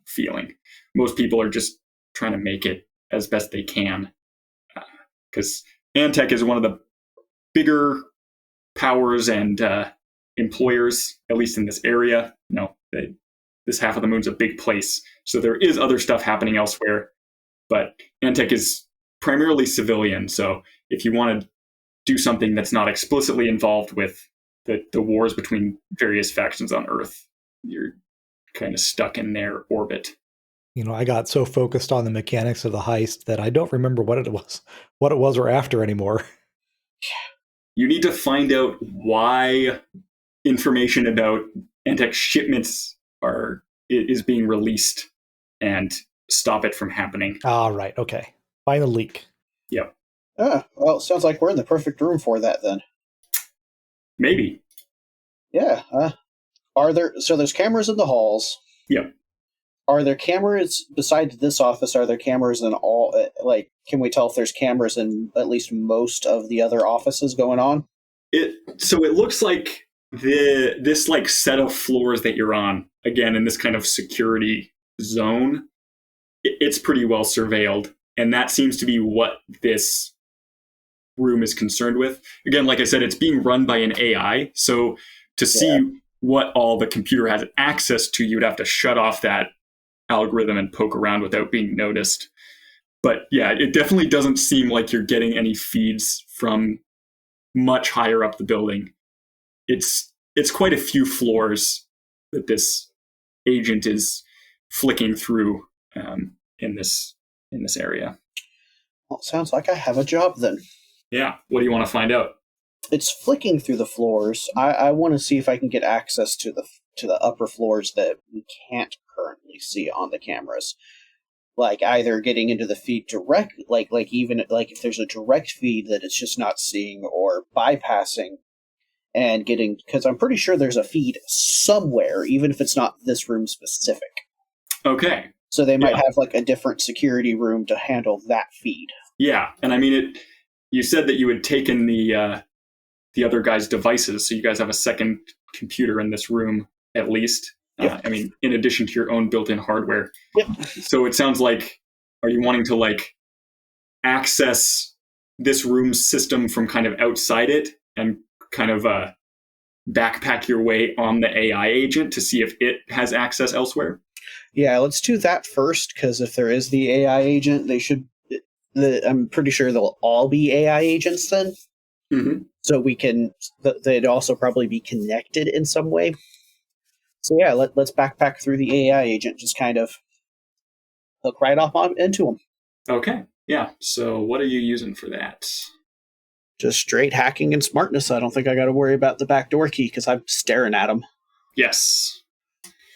feeling. Most people are just trying to make it as best they can, because Antec is one of the bigger powers and employers, at least in this area. This half of the moon's a big place, so there is other stuff happening elsewhere, but Antec is primarily civilian. So if you want to do something that's not explicitly involved with the wars between various factions on Earth, you're kind of stuck in their orbit. I got so focused on the mechanics of the heist that I don't remember what it was we're after anymore. You need to find out why information about Antec shipments is being released and stop it from happening. Right. Okay. Find the leak. Yep. Well, it sounds like we're in the perfect room for that then. Maybe. Yeah. There's cameras in the halls. Yep. Are there cameras besides this office? Are there cameras in all? Can we tell if there's cameras in at least most of the other offices going on? So it looks like this like set of floors that you're on, again in this kind of security zone, it's pretty well surveilled, and that seems to be what this room is concerned with. Again, like I said, it's being run by an AI, so to see what all the computer has access to, you'd have to shut off that algorithm and poke around without being noticed. But yeah, it definitely doesn't seem like you're getting any feeds from much higher up the building. It's quite a few floors that this agent is flicking through in this area. Well, it sounds like I have a job then. Yeah. What do you want to find out? It's flicking through the floors. I want to see if I can get access to the upper floors that we can't currently see on the cameras. Like either getting into the feed direct, even if there's a direct feed that it's just not seeing, or bypassing and getting, because I'm pretty sure there's a feed somewhere, even if it's not this room specific. Okay. So they might have like a different security room to handle that feed. Yeah, and I mean, you said that you had taken the other guy's devices, so you guys have a second computer in this room at least. Yep. In addition to your own built-in hardware. Yep. So it sounds like, are you wanting to like access this room's system from kind of outside it and kind of backpack your way on the AI agent to see if it has access elsewhere? Yeah, let's do that first, because if there is the AI agent, I'm pretty sure they'll all be AI agents then. Mm-hmm. So they'd also probably be connected in some way. So yeah, let's backpack through the AI agent, just kind of hook right off into them. Okay, yeah. So what are you using for that? Just straight hacking and smartness. I don't think I got to worry about the backdoor key because I'm staring at him. Yes.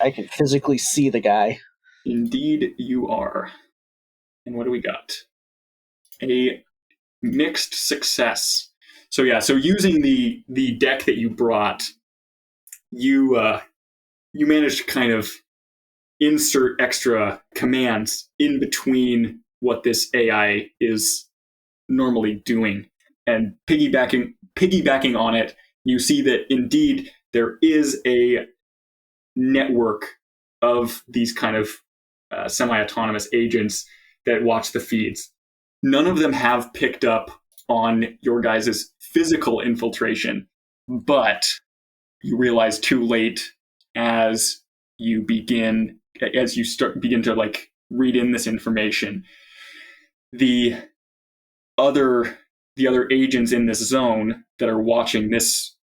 I can physically see the guy. Indeed, you are. And what do we got? A mixed success. So using the deck that you brought, you managed to kind of insert extra commands in between what this AI is normally doing. And piggybacking on it, you see that indeed there is a network of these kind of semi-autonomous agents that watch the feeds. None of them have picked up on your guys' physical infiltration, but you realize too late as you begin to like read in this information. The other agents in this zone that are watching this,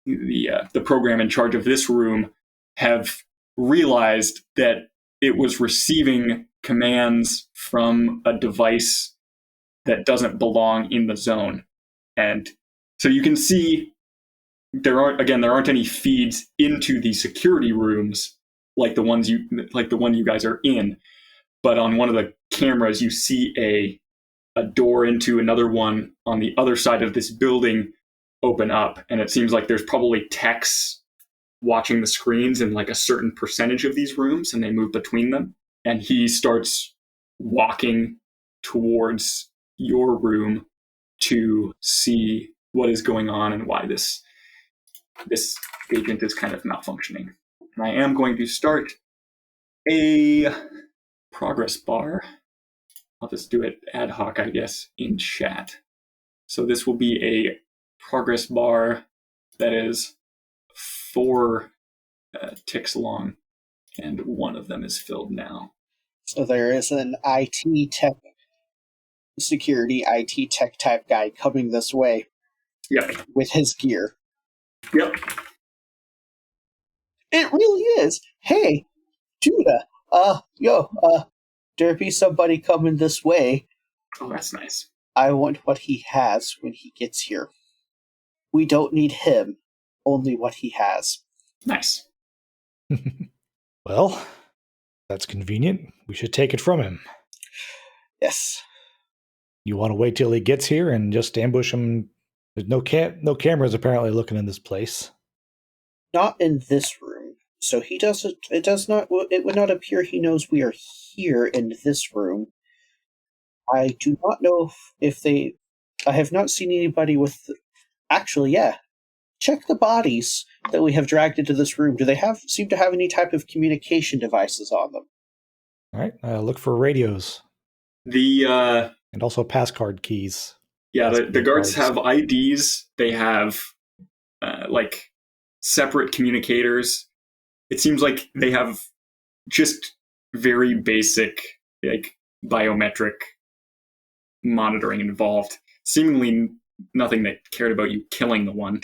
the program in charge of this room, have realized that it was receiving commands from a device that doesn't belong in the zone. And so you can see there aren't any feeds into the security rooms like the one you guys are in. But on one of the cameras, you see a door into another one on the other side of this building open up. And it seems like there's probably techs watching the screens in like a certain percentage of these rooms, and they move between them. And he starts walking towards your room to see what is going on and why this agent is kind of malfunctioning. And I am going to start a progress bar. I'll just do it ad hoc, I guess, in chat. So this will be a progress bar that is 4 ticks long, and one of them is filled now. So there is an IT tech, security IT tech type guy coming this way. Yep. With his gear. Yep. It really is. Hey, Judah. There be somebody coming this way. Oh, that's nice. I want what he has when he gets here. We don't need him, only what he has. Nice. Well, that's convenient. We should take it from him. Yes. You want to wait till he gets here and just ambush him? There's no cameras apparently looking in this place. Not in this room. So it would not appear he knows we are here in this room. I do not know I have not seen anybody with, actually, yeah. Check the bodies that we have dragged into this room. Do they seem to have any type of communication devices on them? All right, look for radios. And also passcard keys. Yeah, the guards have IDs. They have like separate communicators. It seems like they have just very basic like biometric monitoring involved. Seemingly nothing that cared about you killing the one,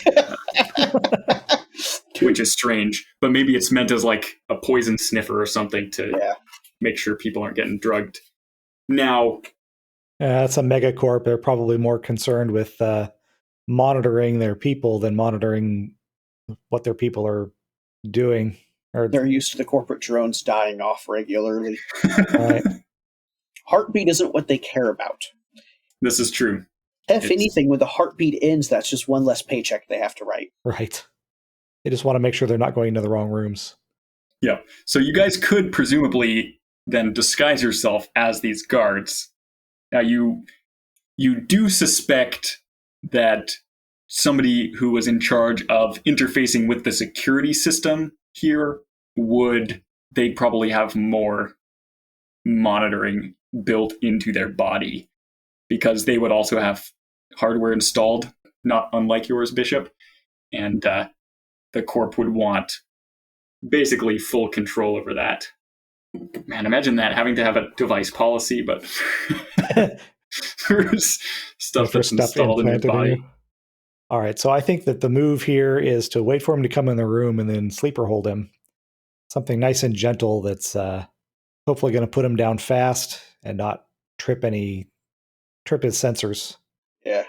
which is strange. But maybe it's meant as like a poison sniffer or something to make sure people aren't getting drugged. Now, it's a megacorp. They're probably more concerned with monitoring their people than monitoring what their people are doing. Or they're used to the corporate drones dying off regularly. Right. Heartbeat isn't what they care about. This is true. If anything, when the heartbeat ends, that's just one less paycheck they have to write. Right. They just want to make sure they're not going into the wrong rooms. Yeah. So you guys could presumably then disguise yourself as these guards. Now you do suspect that somebody who was in charge of interfacing with the security system here they'd probably have more monitoring built into their body, because they would also have hardware installed, not unlike yours, Bishop. And the Corp would want basically full control over that. Man, imagine that, having to have a device policy, but there's stuff that's installed in your body. All right, so I think that the move here is to wait for him to come in the room and then sleeper hold him. Something nice and gentle that's hopefully going to put him down fast and not trip his sensors. Yeah.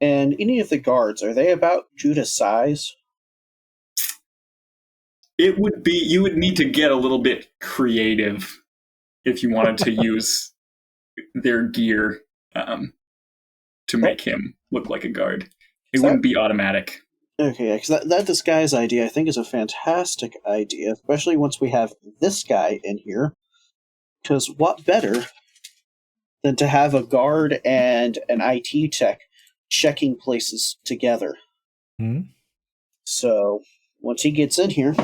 And any of the guards, are they about Judah's size? It would be, you would need to get a little bit creative if you wanted to use their gear to make him look like a guard. It wouldn't be automatic. Okay, because that disguise idea I think is a fantastic idea, especially once we have this guy in here. Because what better than to have a guard and an IT tech checking places together? Hmm? So once he gets in here,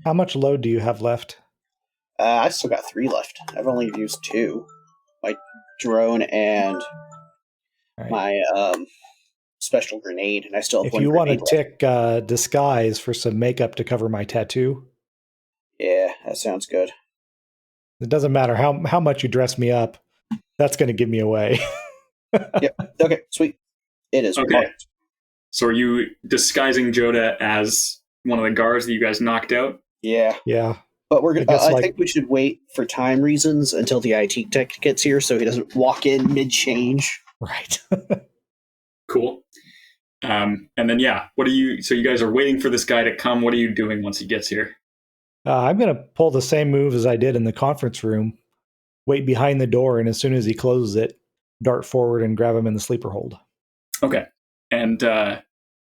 How much load do you have left? I still got 3 left. I've only used 2, my drone and Right. my special grenade, and I still have If 1 you want to grenade tick disguise for some makeup to cover my tattoo, Yeah, that sounds good. it doesn't matter how much you dress me up. That's going to give me away. Yep. Okay, sweet. It is Okay. marked. So are you disguising Joda as one of the guards that you guys knocked out? Yeah, Yeah. but we're gonna. guess, I think we should wait for time reasons until the IT tech gets here, so he doesn't walk in mid change. Right. Cool. And then, yeah, so you guys are waiting for this guy to come. What are you doing once he gets here? I'm going to pull the same move as I did in the conference room. Wait behind the door, and as soon as he closes it, dart forward and grab him in the sleeper hold. Okay. And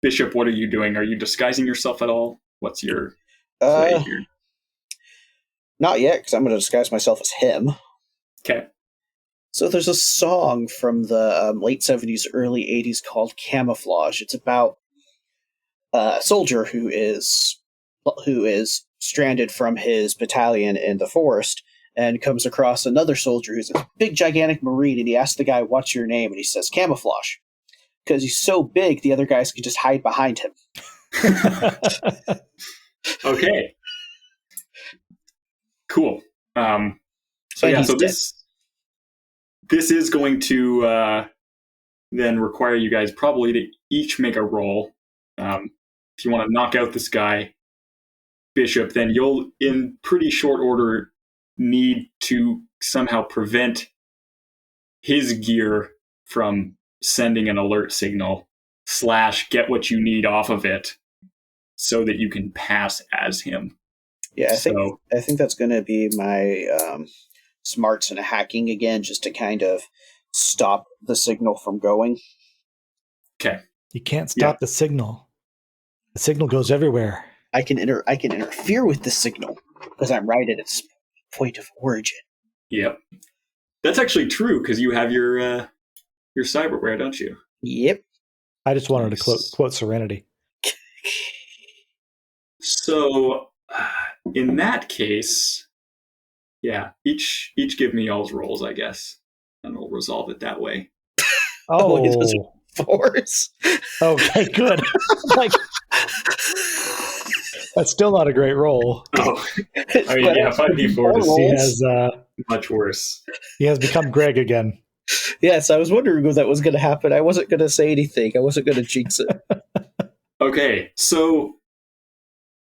Bishop, what are you doing? Are you disguising yourself at all? What's your play here? Not yet, because I'm going to disguise myself as him. Okay. So there's a song from the late 70s, early 80s called Camouflage. It's about a soldier who is stranded from his battalion in the forest and comes across another soldier who's a big, gigantic Marine, and he asks the guy, "What's your name?" And he says, "Camouflage." Because he's so big, the other guys can just hide behind him. Okay. Cool. So this is going to then require you guys probably to each make a roll. If you want to knock out this guy, Bishop, then you'll, in pretty short order, need to somehow prevent his gear from sending an alert signal / get what you need off of it so that you can pass as him. Yeah, I think that's going to be my smarts and hacking again, just to kind of stop the signal from going. Okay. You can't stop the signal. The signal goes everywhere. I can interfere with the signal because I'm right at its point of origin. Yep. That's actually true because you have your cyberware, don't you? Yep. I just wanted to quote Serenity. So, in that case, yeah, each give me y'all's rolls, I guess, and we'll resolve it that way. Oh, those are 4s. Okay, good. That's still not a great roll. Oh, I mean, yeah, 5d4 He has much worse. He has become Greg again. Yes, I was wondering if that was going to happen. I wasn't going to say anything. I wasn't going to jinx it. Okay, so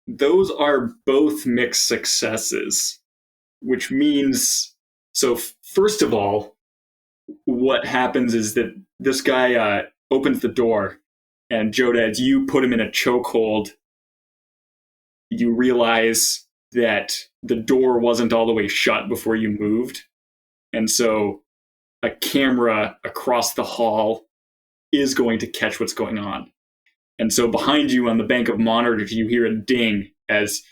those are both mixed successes, which means, so first of all, what happens is that this guy opens the door, and Joda, as you put him in a chokehold, you realize that the door wasn't all the way shut before you moved. And so a camera across the hall is going to catch what's going on. And so behind you on the bank of monitors, you hear a ding as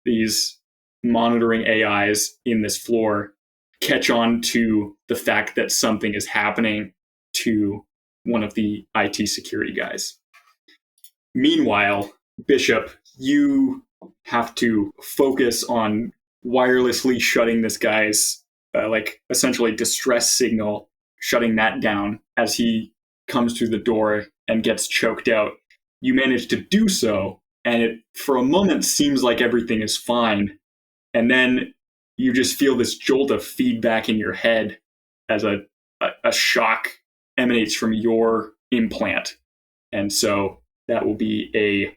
these monitoring AIs in this floor catch on to the fact that something is happening to one of the IT security guys. Meanwhile, Bishop, you have to focus on wirelessly shutting this guy's essentially distress signal, shutting that down as he comes through the door and gets choked out. You manage to do so, and it for a moment seems like everything is fine, and then you just feel this jolt of feedback in your head as a shock emanates from your implant. And so that will be a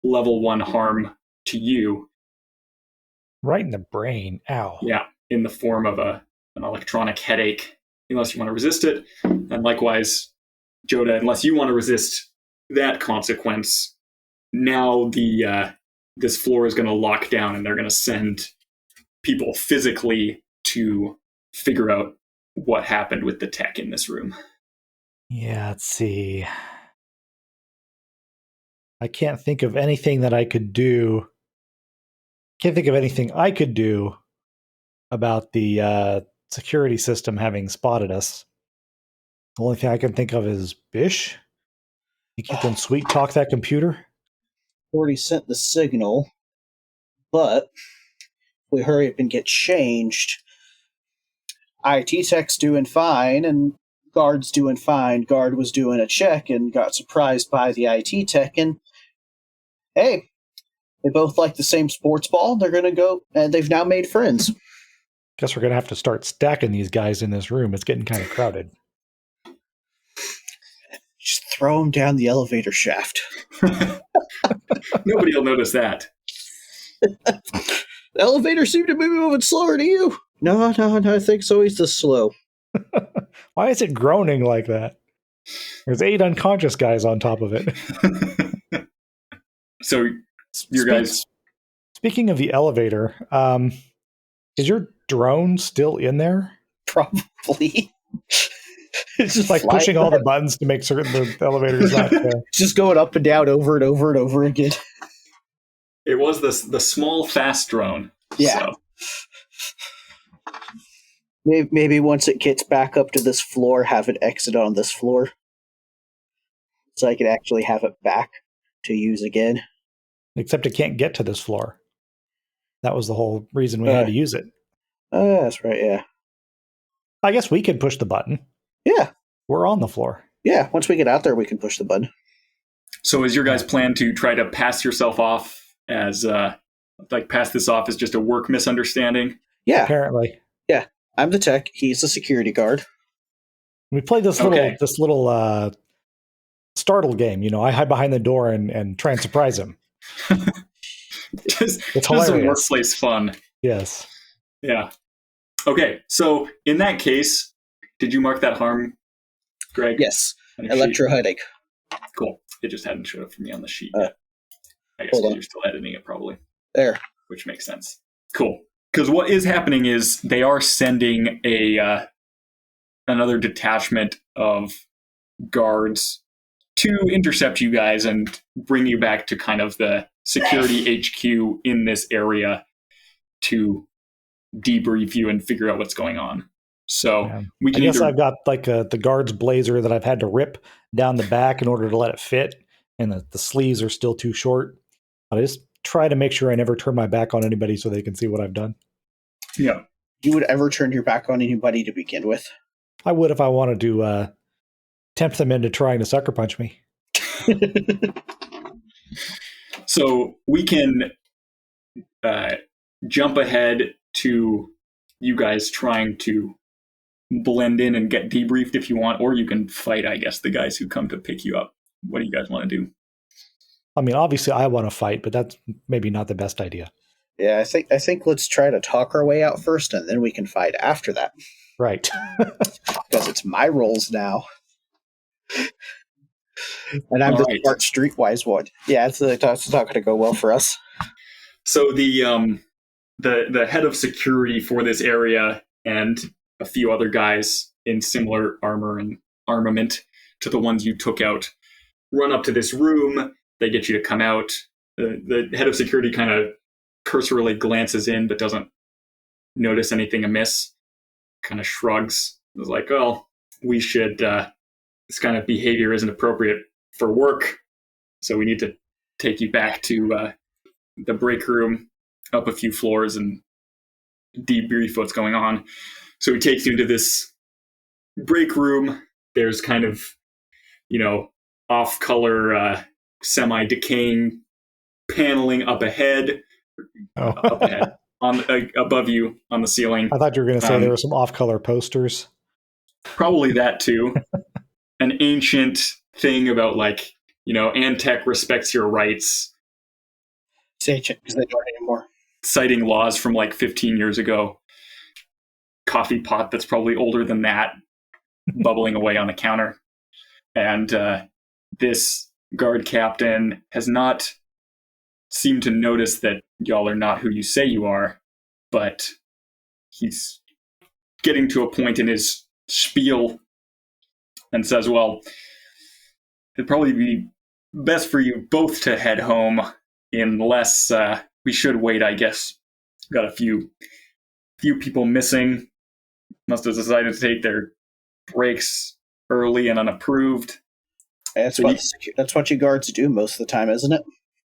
level 1 harm to you. Right in the brain. Ow. Yeah, in the form of an electronic headache, unless you want to resist it. And likewise, Joda, unless you want to resist that consequence, now this floor is going to lock down, and they're going to send people physically to figure out what happened with the tech in this room. Yeah, let's see. I can't think of anything that I could do. Can't think of anything I could do about the security system having spotted us. The only thing I can think of is Bish. You can sweet talk that computer. Already sent the signal, but we hurry up and get changed. IT tech's doing fine, and guard's doing fine. Guard was doing a check and got surprised by the IT tech, and hey, they both like the same sports ball. They're going to go, and they've now made friends. Guess we're going to have to start stacking these guys in this room. It's getting kind of crowded. Just throw them down the elevator shaft. Nobody will notice that. The elevator seemed to be moving slower to you. No, I think so. He's this slow. Why is it groaning like that? There's 8 unconscious guys on top of it. So, your guys... Speaking of the elevator, is your drone still in there? Probably. It's just like pushing all the buttons to make certain the elevator is not just going up and down over and over and over again. It was the small, fast drone. Yeah. So. Maybe once it gets back up to this floor, have it exit on this floor. So I can actually have it back to use again. Except it can't get to this floor. That was the whole reason we had to use it. That's right, yeah. I guess we could push the button. Yeah. We're on the floor. Yeah, once we get out there, we can push the button. So is your guys' plan to try to pass yourself off as, pass this off as just a work misunderstanding? Yeah. Apparently. Yeah. I'm the tech. He's the security guard. We played this little startle game. I hide behind the door and try and surprise him. It's hilarious. Some workplace fun. Yes. Yeah. Okay, so in that case, did you mark that harm, Greg? Yes. Electro headache. Cool. It just hadn't showed up for me on the sheet yet. I guess you're still editing it probably. There. Which makes sense. Cool. Because what is happening is they are sending another detachment of guards to intercept you guys and bring you back to kind of the security HQ in this area to debrief you and figure out what's going on. So we can. I guess I've got the guard's blazer that I've had to rip down the back in order to let it fit, and the sleeves are still too short. I just try to make sure I never turn my back on anybody so they can see what I've done. Yeah. You would ever turn your back on anybody to begin with? I would if I wanted to tempt them into trying to sucker punch me. So we can jump ahead to you guys trying to blend in and get debriefed if you want, or you can fight, I guess, the guys who come to pick you up. What do you guys want to do? I mean, obviously I want to fight, but that's maybe not the best idea. Yeah, I think let's try to talk our way out first, and then we can fight after that. Right. Because it's my roles now. And I'm the smart streetwise one. Yeah, it's not going to go well for us. So the head of security for this area and a few other guys in similar armor and armament to the ones you took out run up to this room. They get you to come out. The head of security kind of cursorily glances in but doesn't notice anything amiss. Kind of shrugs. It's like, well, we should... this kind of behavior isn't appropriate for work, so we need to take you back to the break room up a few floors and debrief what's going on. So he takes you into this break room. There's kind of, off-color, semi-decaying paneling up ahead, above you on the ceiling. I thought you were going to say there were some off-color posters. Probably that too. An ancient thing about Antec respects your rights. It's ancient because they don't anymore. Citing laws from 15 years ago. Coffee pot that's probably older than that, bubbling away on the counter. And this guard captain has not seemed to notice that y'all are not who you say you are, but he's getting to a point in his spiel and says, well, it'd probably be best for you both to head home unless we should wait, I guess. Got a few people missing. Must have decided to take their breaks early and unapproved. That's what you guards do most of the time, isn't it?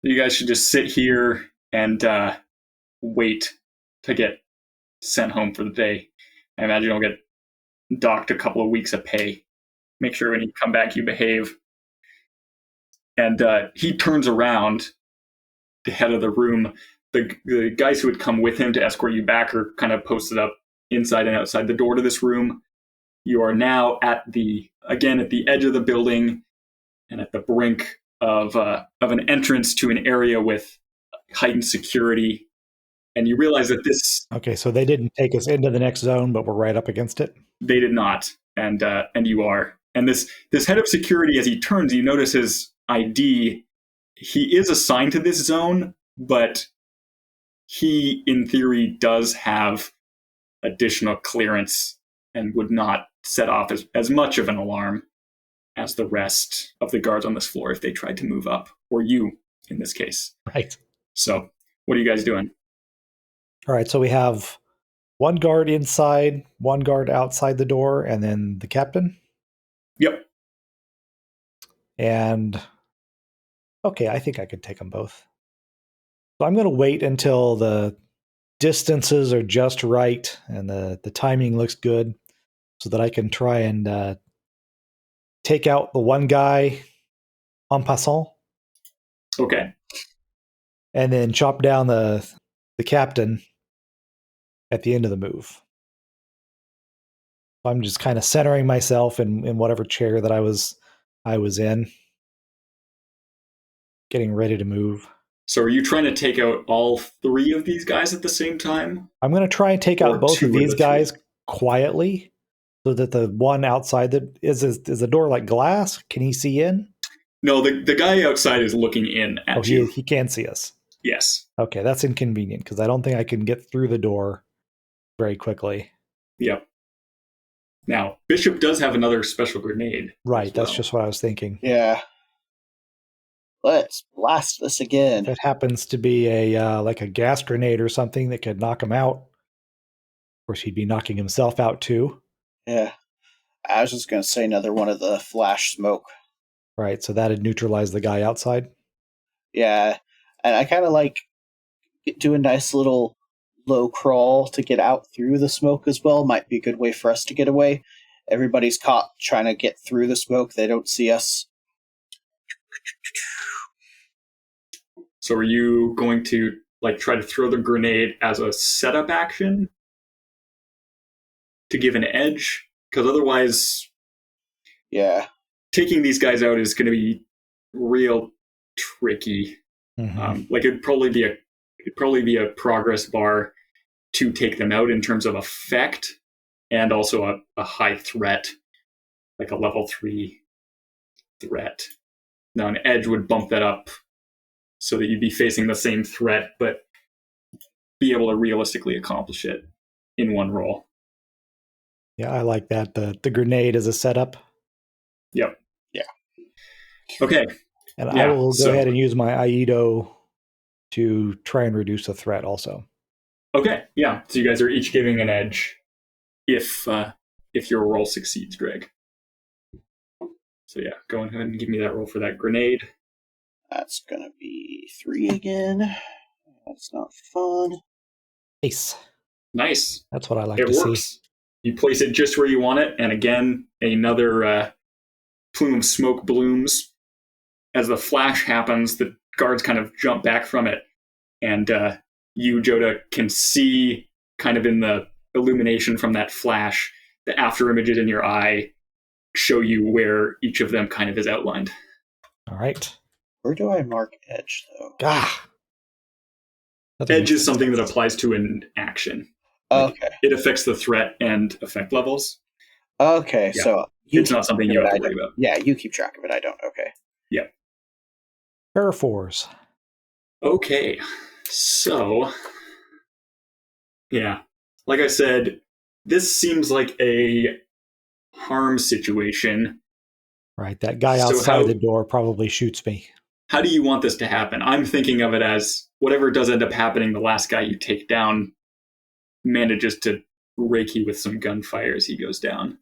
You guys should just sit here and wait to get sent home for the day. I imagine you'll get docked a couple of weeks of pay. Make sure when you come back you behave. And he turns around, the head of the room. The guys who had come with him to escort you back are kind of posted up inside and outside the door to this room. You are now at the edge of the building and at the brink of an entrance to an area with heightened security. And you realize that this... Okay, so they didn't take us into the next zone, but we're right up against it? They did not, and you are. And this head of security, as he turns, you notice his ID. He is assigned to this zone, but he, in theory, does have additional clearance and would not set off as much of an alarm as the rest of the guards on this floor if they tried to move up, or you, in this case. Right. So, what are you guys doing? All right, so we have one guard inside, one guard outside the door, and then the captain? Yep. And, okay, I think I could take them both. So I'm going to wait until the distances are just right and the timing looks good so that I can try and take out the one guy en passant. Okay. And then chop down the captain at the end of the move. I'm just kind of centering myself in whatever chair that I was in, getting ready to move. So are you trying to take out all three of these guys at the same time? I'm going to try and take out both of these guys quietly so that the one outside is the door like glass? Can he see in? No, the guy outside is looking in at you. He can see us. Yes. Okay, that's inconvenient because I don't think I can get through the door very quickly. Yep. Now, Bishop does have another special grenade. Right, that's just what I was thinking. Yeah. Let's blast this again. If it happens to be a like a gas grenade or something that could knock him out. Of course, he'd be knocking himself out too. Yeah. I was just going to say another one of the flash smoke. Right, so that'd neutralize the guy outside. Yeah, and I kind of like do a nice little low crawl to get out through the smoke as well. Might be a good way for us to get away. Everybody's caught trying to get through the smoke. They don't see us. So are you going to try to throw the grenade as a setup action to give an edge? Because otherwise, yeah, taking these guys out is going to be real tricky. Mm-hmm. It'd probably be a progress bar to take them out in terms of effect, and also a high threat, like a level 3 threat. Now an edge would bump that up so that you'd be facing the same threat, but be able to realistically accomplish it in one roll. Yeah, I like that. The grenade as a setup. Yep. Yeah. Okay. And I will go ahead and use my Aido to try and reduce the threat also. Okay, yeah. So you guys are each giving an edge if your roll succeeds, Greg. So yeah, go ahead and give me that roll for that grenade. That's going to be 3 again. That's not fun. Nice. That's what I like to see. It works. You place it just where you want it, and again, another plume of smoke blooms. As the flash happens, the guards kind of jump back from it, and you, Joda, can see kind of in the illumination from that flash, the after images in your eye show you where each of them kind of is outlined. All right. Where do I mark edge, though? Edge is something that applies to an action. Okay. It affects the threat and effect levels. Okay, yeah. So It's not something you have to worry about. Yeah, you keep track of it. I don't. Okay. Yep. Paraphors. Okay. So, yeah. Like I said, this seems like a harm situation. Right, that guy outside the door probably shoots me. How do you want this to happen? I'm thinking of it as whatever does end up happening, the last guy you take down manages to rake you with some gunfire as he goes down.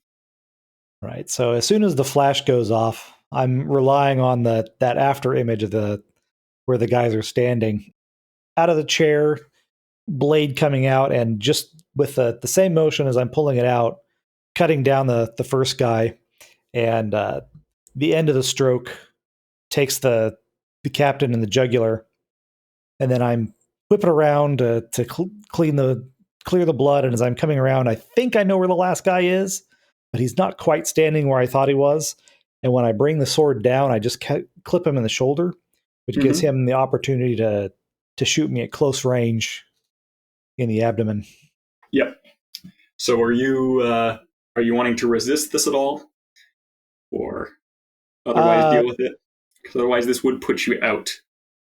Right, so as soon as the flash goes off, I'm relying on that after image of where the guys are standing. Out of the chair, blade coming out, and just with the same motion as I'm pulling it out, cutting down the first guy, and the end of the stroke takes the captain in the jugular, and then I'm whipping around to clear the blood. And as I'm coming around, I think I know where the last guy is, but he's not quite standing where I thought he was. And when I bring the sword down, I just clip him in the shoulder, which gives him the opportunity to shoot me at close range in the abdomen. Yep. So are you wanting to resist this at all, or otherwise deal with it? Because otherwise, this would put you out.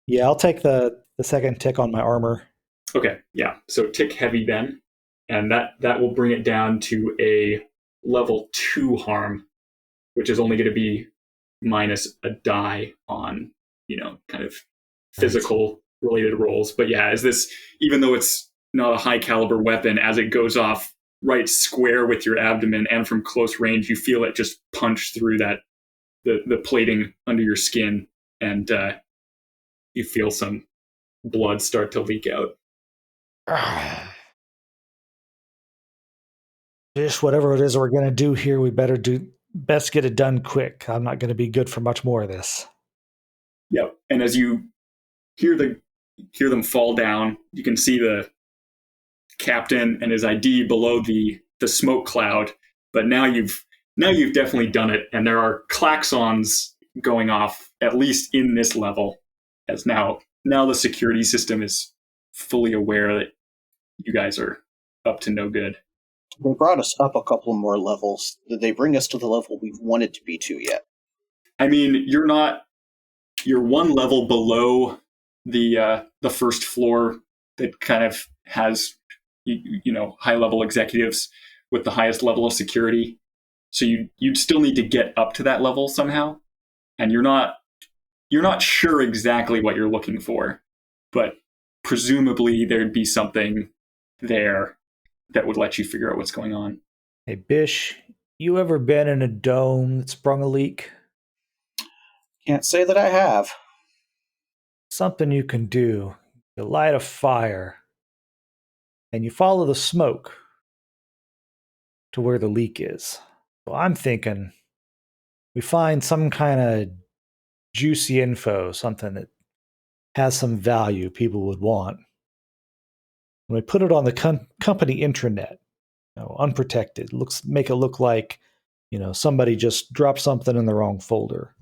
Yeah, I'll take the second tick on my armor. Okay, yeah. So tick heavy then, and that will bring it down to a level 2 harm, which is only going to be minus a die on, kind of physical related rolls. But yeah, even though it's not a high caliber weapon, as it goes off right square with your abdomen and from close range, you feel it just punch through the plating under your skin, and you feel some blood start to leak out. Just whatever it is we're going to do here, we best get it done quick. I'm not going to be good for much more of this. Yep. And as you hear them fall down, you can see the captain and his ID below the smoke cloud. But now you've definitely done it, and there are klaxons going off, at least in this level, as now the security system is fully aware that you guys are up to no good. They brought us up a couple more levels. Did they bring us to the level we've wanted to be to yet? I mean, you're one level below the first floor that kind of has high level executives with the highest level of security. So you'd still need to get up to that level somehow, and you're not sure exactly what you're looking for, but presumably there'd be something there that would let you figure out what's going on. Hey, Bish, you ever been in a dome that sprung a leak? Can't say that I have. Something you can do. You light a fire, and you follow the smoke to where the leak is. Well, I'm thinking we find some kind of juicy info, something that has some value people would want. And we put it on the company intranet, unprotected. Make it look like, somebody just dropped something in the wrong folder.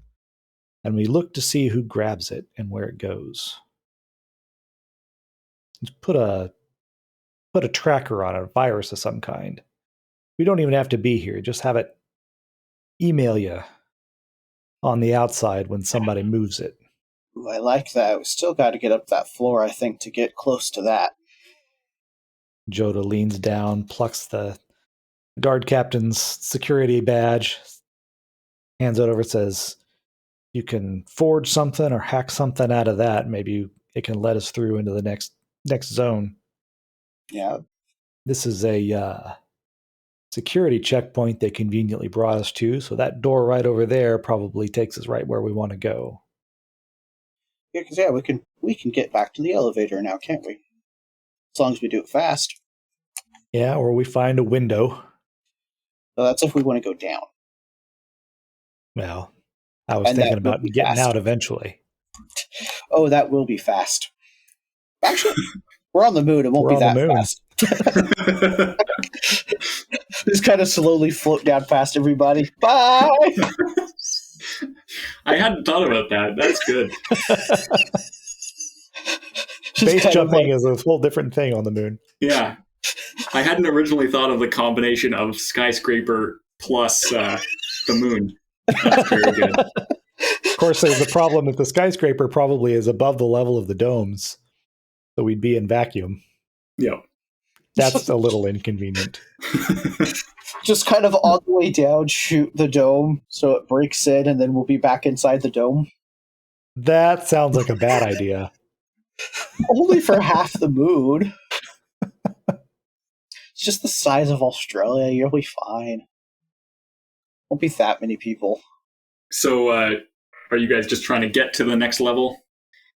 And we look to see who grabs it and where it goes. Let's put a tracker on it, a virus of some kind. We don't even have to be here. Just have it email you on the outside when somebody moves it. Ooh, I like that. We still got to get up that floor, I think, to get close to that. Joda leans down, plucks the guard captain's security badge, hands it over, says, "You can forge something or hack something out of that. Maybe it can let us through into the next zone." Yeah. This is a security checkpoint they conveniently brought us to, so that door right over there probably takes us right where we want to go. Yeah, because we can get back to the elevator now, can't we? As long as we do it fast. Yeah, or we find a window. So that's if we want to go down. Well, I was thinking about getting out eventually. Oh, that will be fast. Actually, we're on the moon. It won't be that fast. Just kind of slowly float down past everybody. Bye! I hadn't thought about that. That's good. Space jumping is a whole different thing on the moon. Yeah. I hadn't originally thought of the combination of skyscraper plus the moon. That's very good. Of course, there's the problem that the skyscraper probably is above the level of the domes, so we'd be in vacuum. Yep. That's a little inconvenient. Just kind of on the way down, shoot the dome so it breaks in, and then we'll be back inside the dome. That sounds like a bad idea. Only for half the moon. It's just the size of Australia. You'll be fine. Won't be that many people. So, are you guys just trying to get to the next level?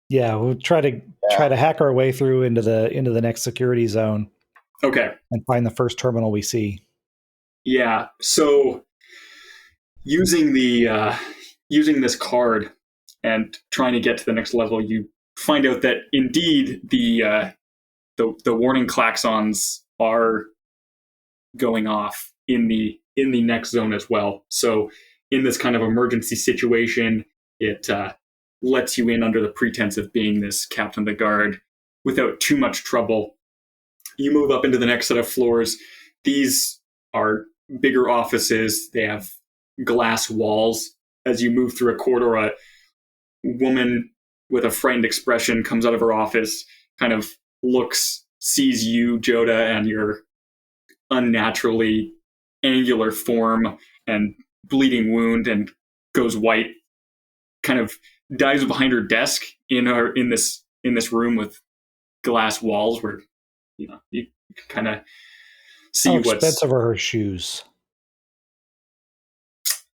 Yeah, we'll try to hack our way through into the next security zone. Okay. And find the first terminal we see. Yeah. So, using this card and trying to get to the next level, you find out that indeed the warning klaxons are going off in the next zone as well. So, in this kind of emergency situation, it lets you in under the pretense of being this captain of the guard without too much trouble. You move up into the next set of floors. These are bigger offices. They have glass walls. As you move through a corridor, a woman with a frightened expression comes out of her office, kind of sees you, Joda, and your unnaturally angular form and bleeding wound, and goes white, kind of dives behind her desk in this room with glass walls where you can kind of see How what's expensive are her shoes?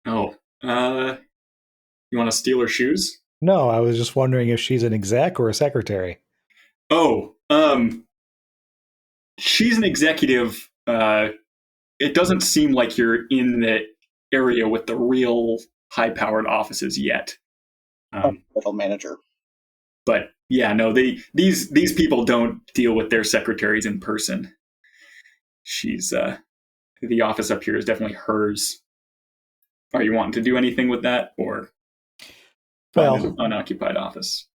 Oh, you want to steal her shoes? No, I was just wondering if she's an exec or a secretary. Oh, she's an executive. It doesn't seem like you're in the area with the real high-powered offices yet. Middle manager. But yeah, no, these people don't deal with their secretaries in person. She's the office up here is definitely hers. Are you wanting to do anything with that, or find an unoccupied office?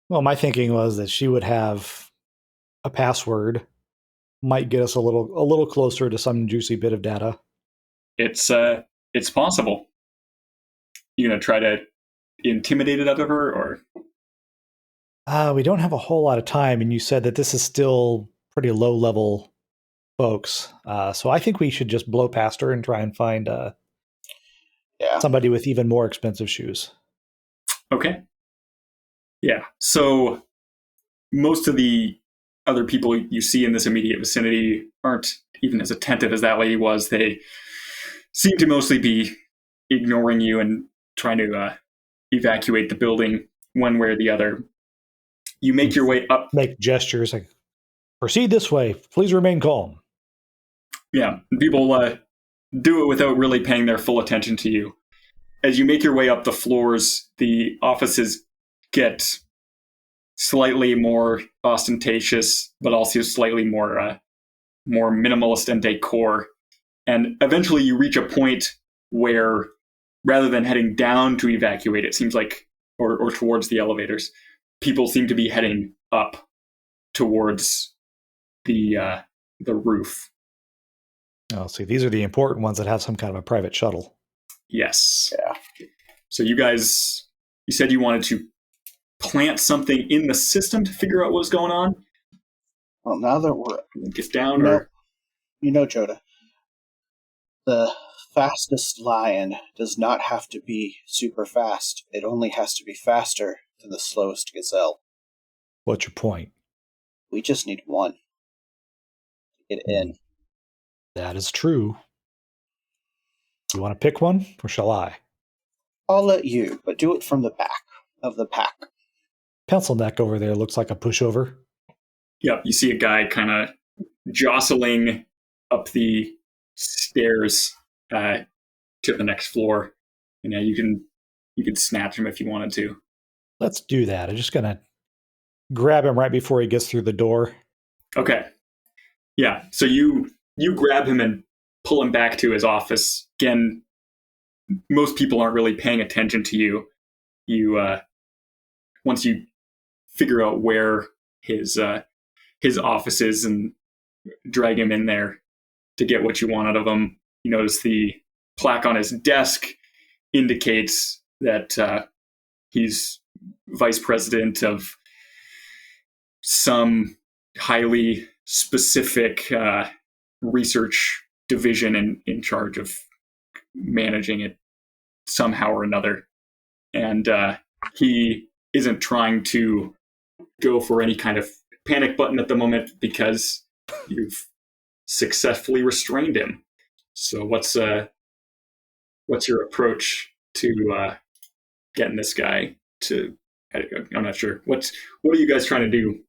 Well, my thinking was that she would have a password, might get us a little closer to some juicy bit of data. It's possible. You gonna try to intimidate it out of her, or? We don't have a whole lot of time, and you said that this is still pretty low-level folks. So I think we should just blow past her and try and find somebody with even more expensive shoes. Okay. Yeah. So most of the other people you see in this immediate vicinity aren't even as attentive as that lady was. They seem to mostly be ignoring you and trying to evacuate the building one way or the other. You make your way up. Make gestures like, proceed this way. Please remain calm. Yeah. People do it without really paying their full attention to you. As you make your way up the floors, the offices get slightly more ostentatious, but also slightly more minimalist and decor. And eventually you reach a point where, rather than heading down to evacuate, it seems like, or towards the elevators, people seem to be heading up towards the roof. Oh, see, these are the important ones that have some kind of a private shuttle. Yes. Yeah. So you said you wanted to plant something in the system to figure out what's going on? Well, now that we're... Get down, or... Joda, the fastest lion does not have to be super fast. It only has to be faster than the slowest gazelle. What's your point? We just need one to get in. That is true. You want to pick one, or shall I? I'll let you, but do it from the back of the pack. Pencil neck over there looks like a pushover. Yep, you see a guy kind of jostling up the stairs to the next floor. And yeah, you can snatch him if you wanted to. Let's do that. I'm just gonna grab him right before he gets through the door. Okay. Yeah, so you grab him and pull him back to his office. Again, most people aren't really paying attention to you. You once you figure out where his office is and drag him in there to get what you want out of him, you notice the plaque on his desk indicates that he's vice president of some highly specific research division in charge of managing it somehow or another. And he isn't trying to go for any kind of panic button at the moment because you've successfully restrained him. So what's your approach to getting this guy to? I'm not sure. What are you guys trying to do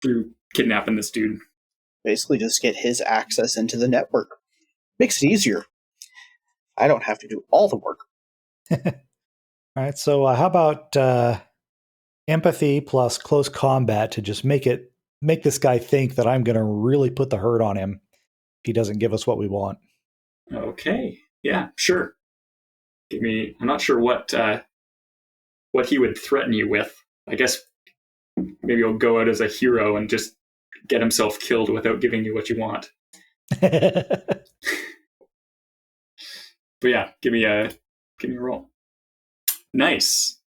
through kidnapping this dude? Basically, just get his access into the network. Makes it easier. I don't have to do all the work. All right. So how about empathy plus close combat to just make this guy think that I'm going to really put the hurt on him if he doesn't give us what we want. Okay. Yeah. Sure. I'm not sure what he would threaten you with. I guess maybe he'll go out as a hero and just get himself killed without giving you what you want. But yeah, give me a roll. Nice.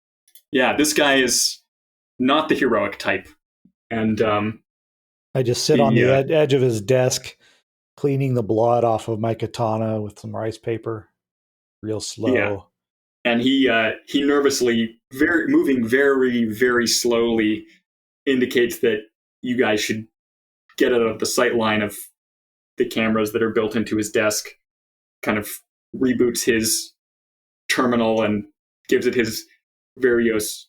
Yeah, this guy is not the heroic type. And I just sit on the edge of his desk, cleaning the blood off of my katana with some rice paper, real slow. Yeah. And he nervously, moving very, very slowly, indicates that you guys should get out of the sight line of the cameras that are built into his desk. Kind of reboots his terminal and gives it his various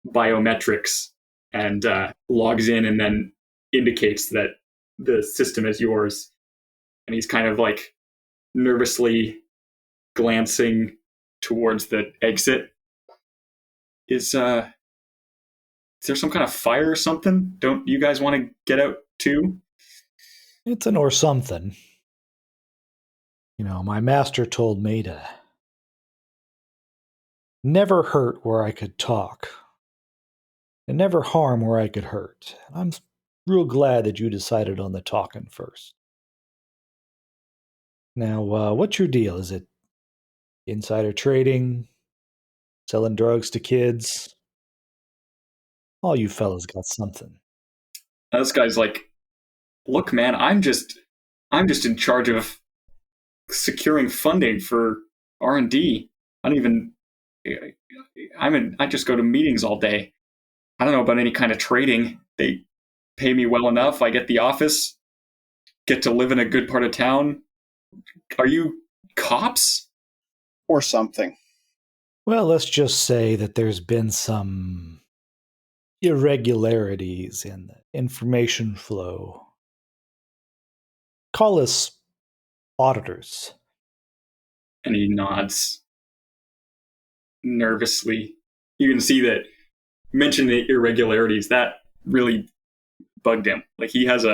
biometrics and logs in and then indicates that the system is yours. And he's kind of like nervously glancing towards the exit. Is there some kind of fire or something? Don't you guys want to get out too? It's an or something. You know, my master told me to never hurt where I could talk, and never harm where I could hurt. And I'm real glad that you decided on the talking first. Now, what's your deal? Is it insider trading? Selling drugs to kids? All you fellas got something. This guy's like, look, man, I'm just in charge of securing funding for R&D. I just go to meetings all day. I don't know about any kind of trading. They pay me well enough. I get the office, get to live in a good part of town. Are you cops? Or something. Well, let's just say that there's been some irregularities in the information flow. Call us auditors. And he nods nervously. You can see that mention the irregularities, that really bugged him. Like he has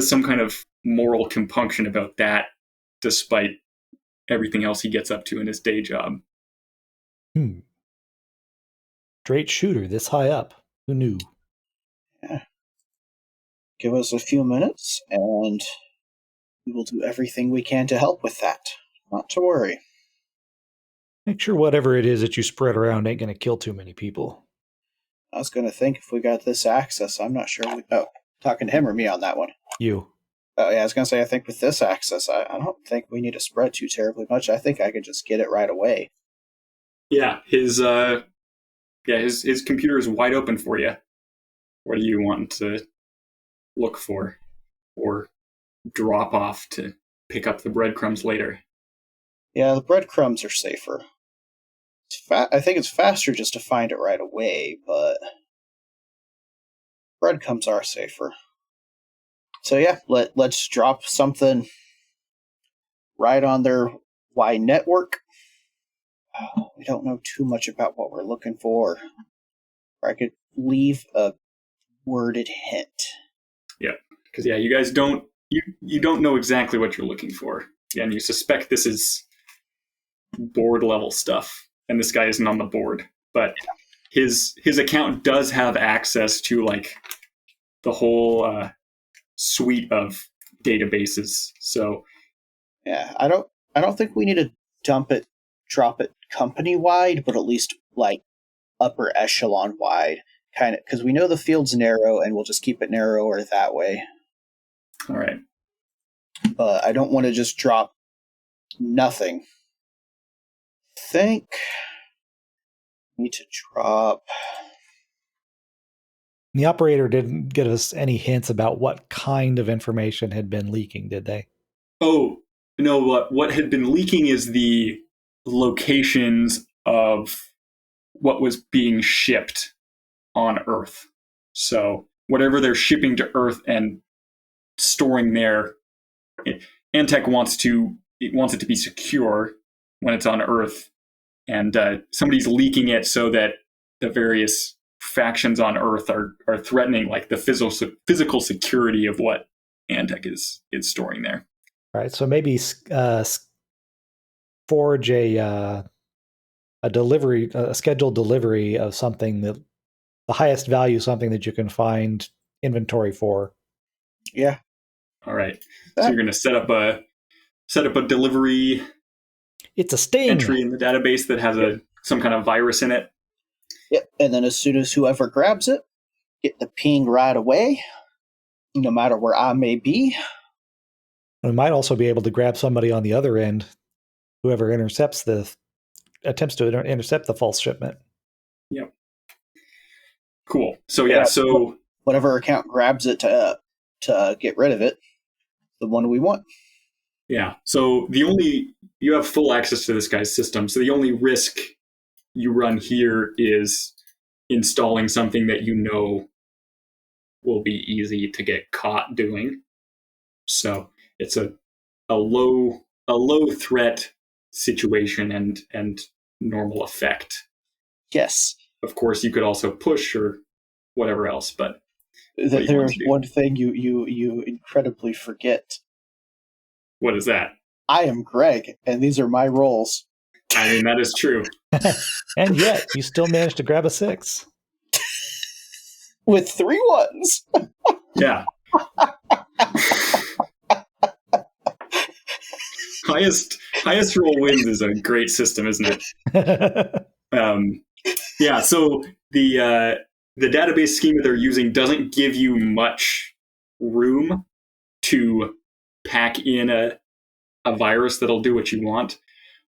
some kind of moral compunction about that, despite everything else he gets up to in his day job. Straight shooter this high up. Who knew? Yeah. Give us a few minutes and we will do everything we can to help with that. Not to worry. Make sure whatever it is that you spread around ain't going to kill too many people. I was going to think if we got this access, I'm not sure. Talking to him or me on that one? You. Oh, yeah, I was going to say, I think with this access, I don't think we need to spread too terribly much. I think I could just get it right away. Yeah, his computer is wide open for you. What do you want to look for or drop off to pick up the breadcrumbs later? Yeah, the breadcrumbs are safer. I think it's faster just to find it right away, but breadcrumbs are safer. So yeah, let's drop something right on their Y network. We don't know too much about what we're looking for. Or I could leave a worded hint. Yeah, because you guys don't know exactly what you're looking for, and you suspect this is board level stuff, and this guy isn't on the board, but his account does have access to like the whole suite of databases. So yeah, I don't think we need to drop it company wide, but at least like upper echelon wide, kind of, because we know the field's narrow, and we'll just keep it narrower that way. All right. But I don't want to just drop nothing. Think need to drop. The operator didn't give us any hints about what kind of information had been leaking, did they? Oh, no, what had been leaking is the locations of what was being shipped on Earth. So whatever they're shipping to Earth and storing there, Antec wants it to be secure when it's on Earth, and somebody's leaking it so that the various factions on Earth are threatening like the physical security of what Antec is storing there. All right, so maybe forge a scheduled delivery of something that the highest value, something that you can find inventory for. Yeah. All right. So you're going to set up a delivery. It's a sting entry in the database that has some kind of virus in it. Yep. And then as soon as whoever grabs it, get the ping right away, no matter where I may be. We might also be able to grab somebody on the other end, whoever attempts to intercept the false shipment. Yep. Cool. So yeah, so whatever account grabs it to get rid of it, the one we want. Yeah. So you have full access to this guy's system. So the only risk you run here is installing something that you know will be easy to get caught doing. So it's a low threat situation and normal effect. Yes. Of course, you could also push or whatever else, but there's one thing you incredibly forget. What is that? I am Greg, and these are my rolls. I mean, that is true. And yet, you still managed to grab a 6. With 3 ones. Yeah. Highest roll wins is a great system, isn't it? Yeah, so the database schema they're using doesn't give you much room to pack in a virus that'll do what you want,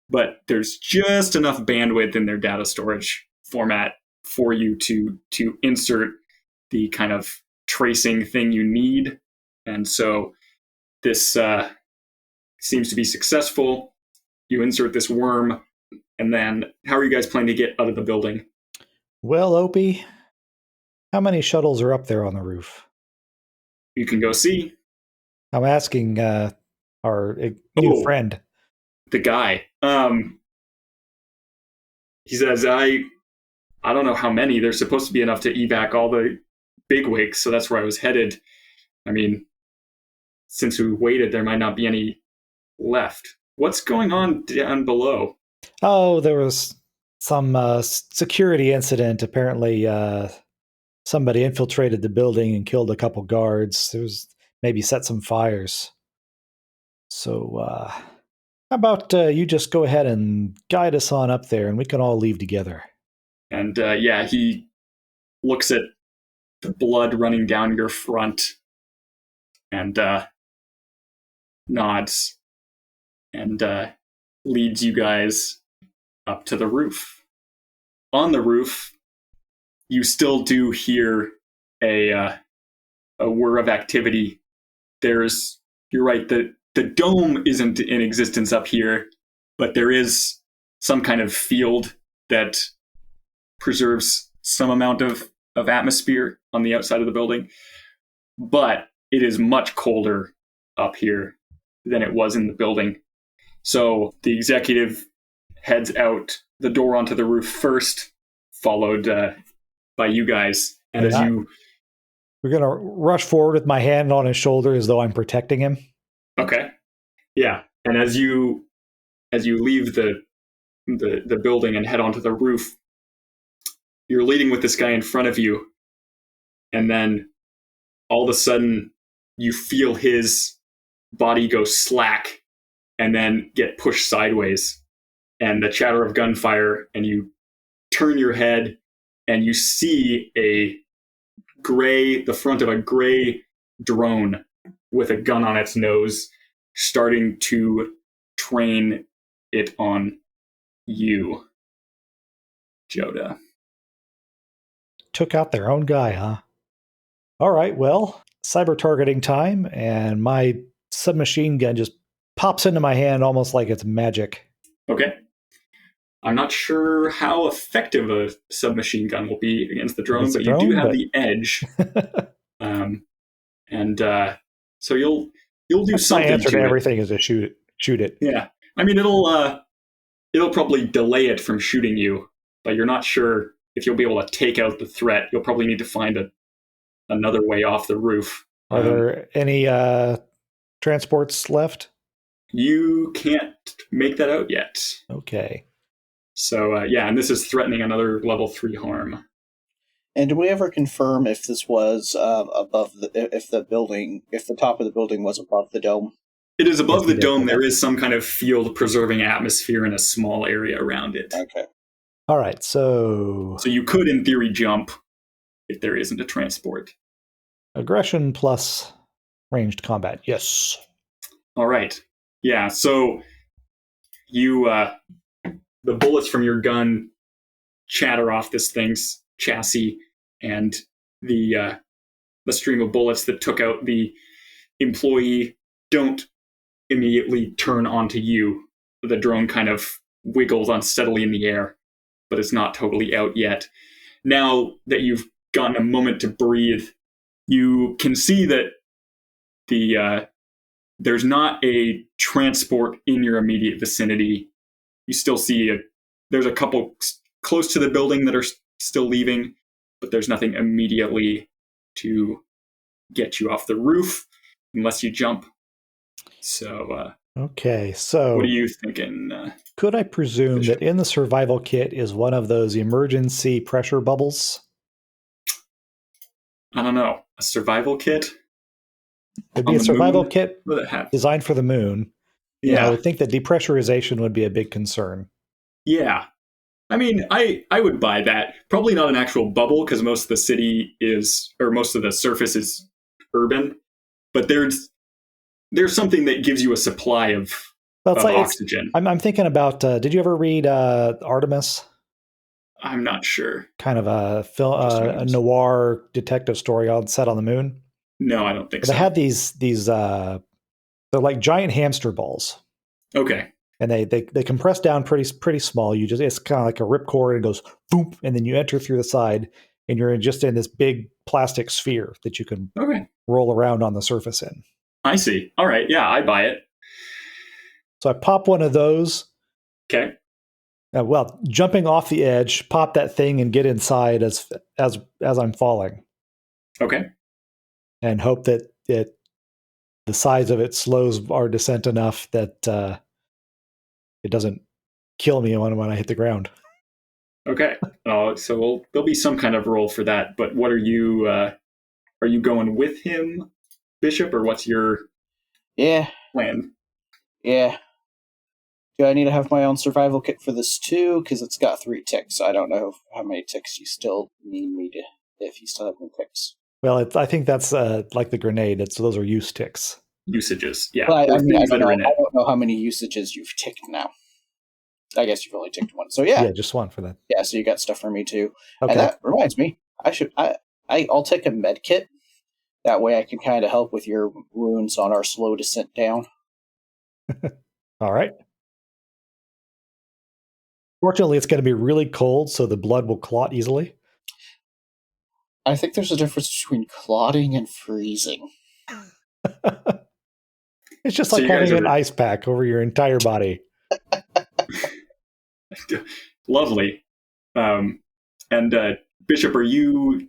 but there's just enough bandwidth in their data storage format for you to insert the kind of tracing thing you need. And so this seems to be successful. You insert this worm, and then how are you guys planning to get out of the building? Well, Opie, how many shuttles are up there on the roof? You can go see. I'm asking our new friend. The guy. He says, I don't know how many. There's supposed to be enough to evac all the bigwigs, so that's where I was headed. I mean, since we waited, there might not be any left. What's going on down below? Oh, there was some security incident. Apparently, somebody infiltrated the building and killed a couple guards. There was maybe set some fires. So, how about you just go ahead and guide us on up there, and we can all leave together. And yeah, he looks at the blood running down your front and nods and leads you guys up to the roof. On the roof, you still do hear a whir of activity. You're right, the dome isn't in existence up here, but there is some kind of field that preserves some amount of atmosphere on the outside of the building. But it is much colder up here than it was in the building. So the executive heads out the door onto the roof first, followed by you guys. And we're going to rush forward with my hand on his shoulder as though I'm protecting him. Okay. Yeah. And as you leave the building and head onto the roof, you're leading with this guy in front of you. And then all of a sudden you feel his body go slack and then get pushed sideways. and the chatter of gunfire, and you turn your head and you see the front of a gray drone with a gun on its nose starting to train it on you, Joda. Took out their own guy, huh? All right, well, cyber targeting time, and my submachine gun just pops into my hand almost like it's magic. Okay. I'm not sure how effective a submachine gun will be against the drone, but you do have the edge. So you'll do something. My answer to it. Everything is to shoot it. Yeah, I mean it'll probably delay it from shooting you, but you're not sure if you'll be able to take out the threat. You'll probably need to find another way off the roof. Are there any transports left? You can't make that out yet. Okay. So and this is threatening another level 3 harm. And did we ever confirm if this was above if the top of the building was above the dome? It is above the dome. There is some kind of field-preserving atmosphere in a small area around it. Okay. All right, so you could, in theory, jump if there isn't a transport. Aggression plus ranged combat. Yes. All right. Yeah, so you... the bullets from your gun chatter off this thing's chassis, and the stream of bullets that took out the employee don't immediately turn onto you. The drone kind of wiggles unsteadily in the air, but it's not totally out yet. Now that you've gotten a moment to breathe, you can see that there's not a transport in your immediate vicinity. You still see there's a couple close to the building that are still leaving, but there's nothing immediately to get you off the roof unless you jump. So, okay, so what are you thinking? Could I presume that in the survival kit is one of those emergency pressure bubbles? I don't know. A survival kit? It'd be a survival kit designed for the moon. Yeah. I would think that depressurization would be a big concern. Yeah. I mean, I would buy that. Probably not an actual bubble because most of the city most of the surface is urban. But there's something that gives you a supply of oxygen. I'm thinking about, did you ever read Artemis? I'm not sure. Kind of a noir detective story set on the moon? No, I don't think so. They had these they're like giant hamster balls. Okay. And they compress down pretty small. It's kind of like a ripcord, and it goes boom, and then you enter through the side, and you're just in this big plastic sphere that you can roll around on the surface in. I see. All right. Yeah, I buy it. So I pop one of those. Okay. Jumping off the edge, pop that thing and get inside as I'm falling. Okay. And hope that the size of it slows our descent enough that it doesn't kill me when I hit the ground. Okay. So there'll be some kind of roll for that. But what are you going with him, Bishop, or what's your plan? Yeah. Do I need to have my own survival kit for this too? Because it's got 3 ticks. I don't know how many ticks you still need me to, if you still have any ticks. Well, I think that's like the grenade. Those are use ticks. Usages, yeah. Well, I don't know how many usages you've ticked now. I guess you've only ticked one. So yeah, just one for that. Yeah, so you got stuff for me too. Okay. And that reminds me, I'll take a med kit. That way I can kind of help with your wounds on our slow descent down. All right. Fortunately, it's going to be really cold, so the blood will clot easily. I think there's a difference between clotting and freezing. It's just like having an ice pack over your entire body. Lovely. And Bishop, are you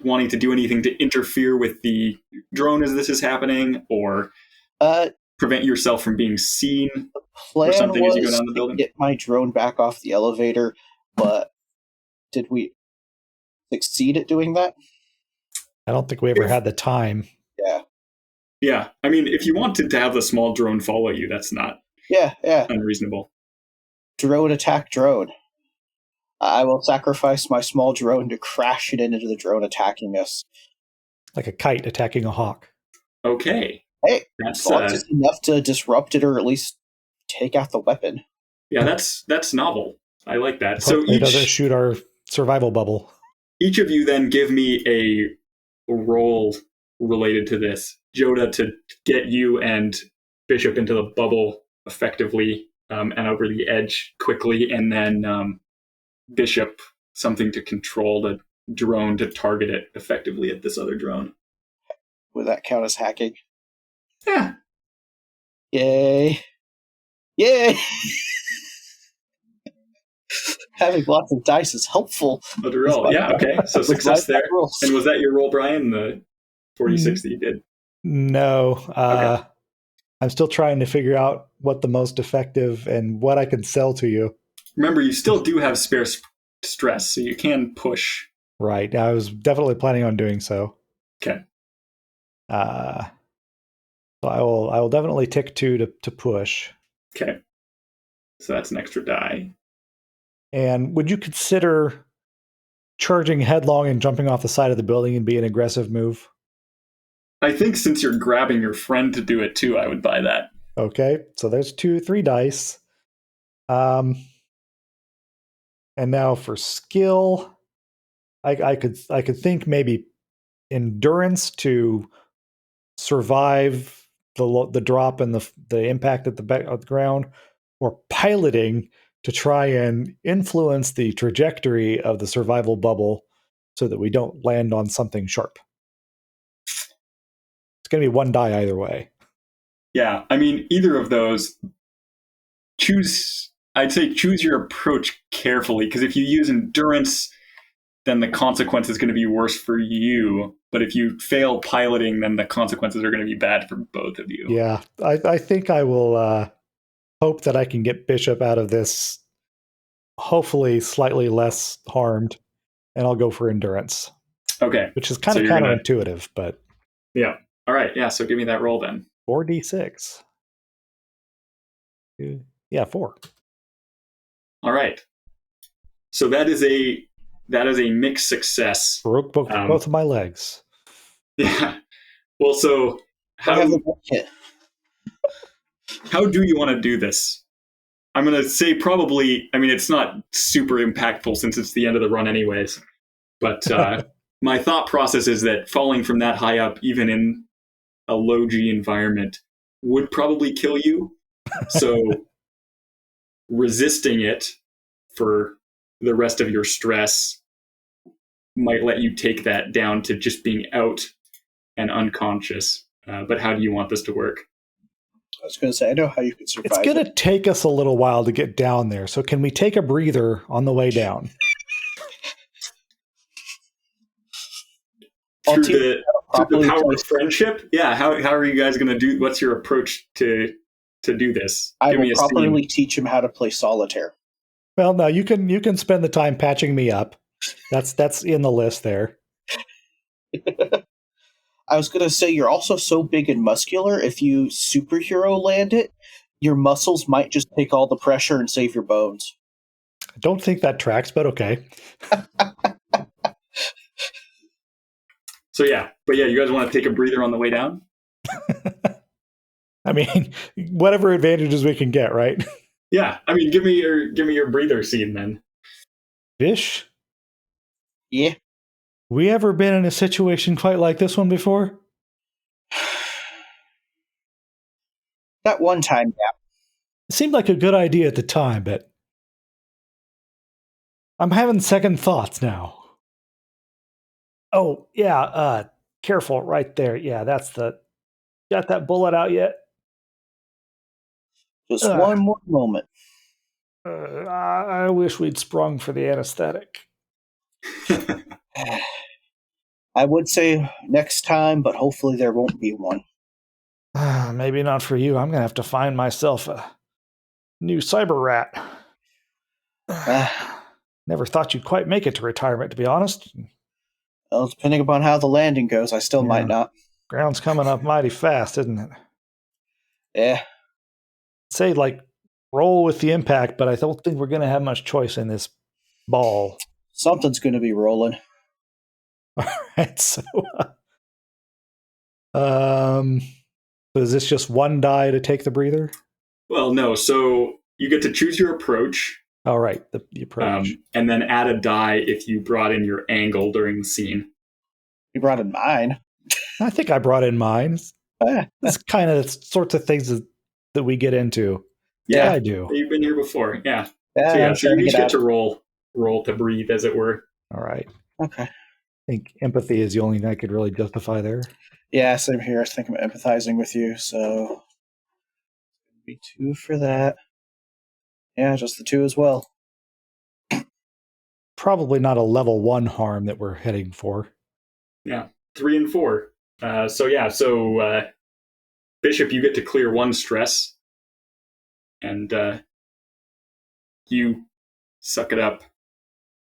wanting to do anything to interfere with the drone as this is happening, or prevent yourself from being seen or something as you go down the building? Get my drone back off the elevator, but did we succeed at doing that? I don't think we ever had the time. Yeah. I mean, if you wanted to have the small drone follow you, that's not unreasonable. Drone attack drone. I will sacrifice my small drone to crash it into the drone attacking us. Like a kite attacking a hawk. Okay. Hey, That's it's enough to disrupt it or at least take out the weapon. Yeah, that's novel. I like that. So it doesn't shoot our survival bubble. Each of you then give me a roll related to this. Joda to get you and Bishop into the bubble effectively and over the edge quickly, and then Bishop something to control the drone to target it effectively at this other drone. Would that count as hacking? Yeah. Yay. Yay! Having lots of dice is helpful. Yeah, okay. So success there. And was that your roll, Brian? The 40-60 you did? No. Okay. I'm still trying to figure out what the most effective and what I can sell to you. Remember, you still do have spare stress, so you can push. Right. I was definitely planning on doing so. Okay. So I will definitely tick 2 to push. Okay. So that's an extra die. And would you consider charging headlong and jumping off the side of the building and be an aggressive move? I think since you're grabbing your friend to do it too, I would buy that. Okay. So there's 3 dice. And now for skill, I could think maybe endurance to survive the drop and the impact at the ground, or piloting to try and influence the trajectory of the survival bubble so that we don't land on something sharp. It's going to be 1 die either way. Yeah, I mean, either of those, I'd say choose your approach carefully, because if you use endurance, then the consequence is going to be worse for you. But if you fail piloting, then the consequences are going to be bad for both of you. Yeah, I think I will hope that I can get Bishop out of this, hopefully slightly less harmed, and I'll go for endurance. Okay. Which is kind of counterintuitive, but... Yeah. All right, yeah, so give me that roll then. 4d6. Yeah, 4. All right. So that is a mixed success. Broke both of my legs. Yeah. Well, so how do you want to do this? I'm going to say probably, I mean, it's not super impactful since it's the end of the run anyways. But my thought process is that falling from that high up, even in a low G environment, would probably kill you. So resisting it for the rest of your stress might let you take that down to just being out and unconscious. But how do you want this to work? I was going to say, I know how you can survive. It's going to take us a little while to get down there. So can we take a breather on the way down? Through the power of friendship? Yeah, how are you guys going to do? What's your approach to do this? I will properly teach him how to play solitaire. Well, no, you can spend the time patching me up. That's in the list there. I was going to say, you're also so big and muscular, if you superhero land it, your muscles might just take all the pressure and save your bones. I don't think that tracks, but okay. So yeah, you guys want to take a breather on the way down? I mean, whatever advantages we can get, right? Yeah, I mean, give me your breather scene then. Bish? Yeah. We ever been in a situation quite like this one before? That one time, yeah. It seemed like a good idea at the time, but I'm having second thoughts now. Oh, yeah, careful right there. Yeah, that's got that bullet out yet? Just one more moment. I wish we'd sprung for the anesthetic. I would say next time, but hopefully there won't be one. Maybe not for you. I'm going to have to find myself a new cyber rat. Never thought you'd quite make it to retirement, to be honest. Well, depending upon how the landing goes, I still might not. Ground's coming up mighty fast, isn't it? Yeah. Say, like, roll with the impact, but I don't think we're going to have much choice in this ball. Something's going to be rolling. All right, so is this just one die to take the breather? Well, no. So you get to choose your approach. All right, the approach. And then add a die if you brought in your angle during the scene. You brought in mine. I think I brought in mine. That's kind of the sorts of things that we get into. Yeah, I do. You've been here before. Yeah. Yeah, So you each get to roll to breathe, as it were. All right. Okay. I think empathy is the only thing I could really justify there. Yeah, same here. I think I'm empathizing with you, so be 2 for that. Yeah, just the 2 as well. Probably not a level 1 harm that we're heading for. Yeah, 3 and 4. So Bishop, you get to clear 1 stress, and you suck it up,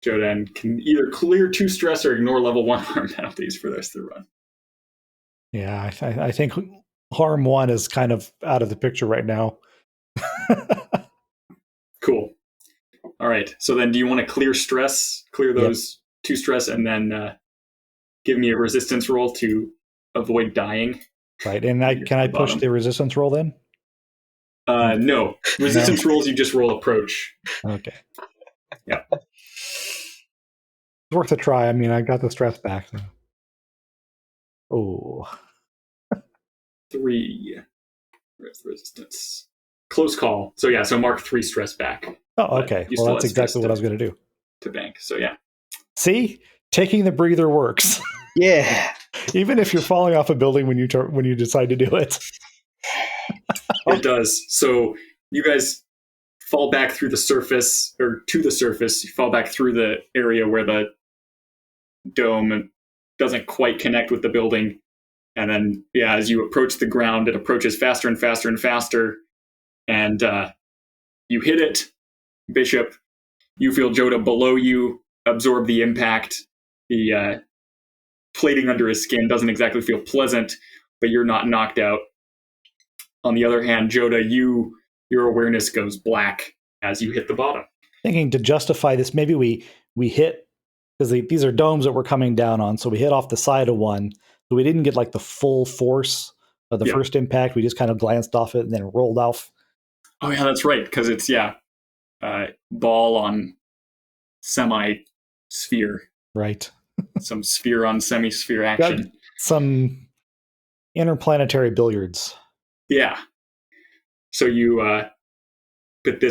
Joda, and can either clear 2 stress or ignore level 1 harm penalties for the rest of the run. Yeah, I think harm 1 is kind of out of the picture right now. Cool. All right. So then do you want to clear those 2 stress, and then give me a resistance roll to avoid dying? Right. And can I push the resistance roll then? No. Resistance rolls, you just roll approach. Okay. Yeah. It's worth a try. I mean, I got the stress back. So. Oh. 3 resistance. Close call. So yeah, so mark 3 stress back. Oh, okay. Well, that's exactly what I was going to do. To bank. So yeah. See? Taking the breather works. Yeah. Even if you're falling off a building when you decide to do it. It does. So you guys fall back through the surface, or to the surface. You fall back through the area where the dome doesn't quite connect with the building. And then, yeah, as you approach the ground, it approaches faster and faster and faster. And you hit it, Bishop. You feel Joda below you absorb the impact. The plating under his skin doesn't exactly feel pleasant, but you're not knocked out. On the other hand, Joda, your awareness goes black as you hit the bottom. Thinking to justify this, maybe we hit, because these are domes that we're coming down on, so we hit off the side of one, so we didn't get like the full force of the first impact. We just kind of glanced off it and then rolled off. Oh yeah, that's right, because it's ball on semi-sphere. Right. Some sphere on semi-sphere action. Got some interplanetary billiards. Yeah. So you, but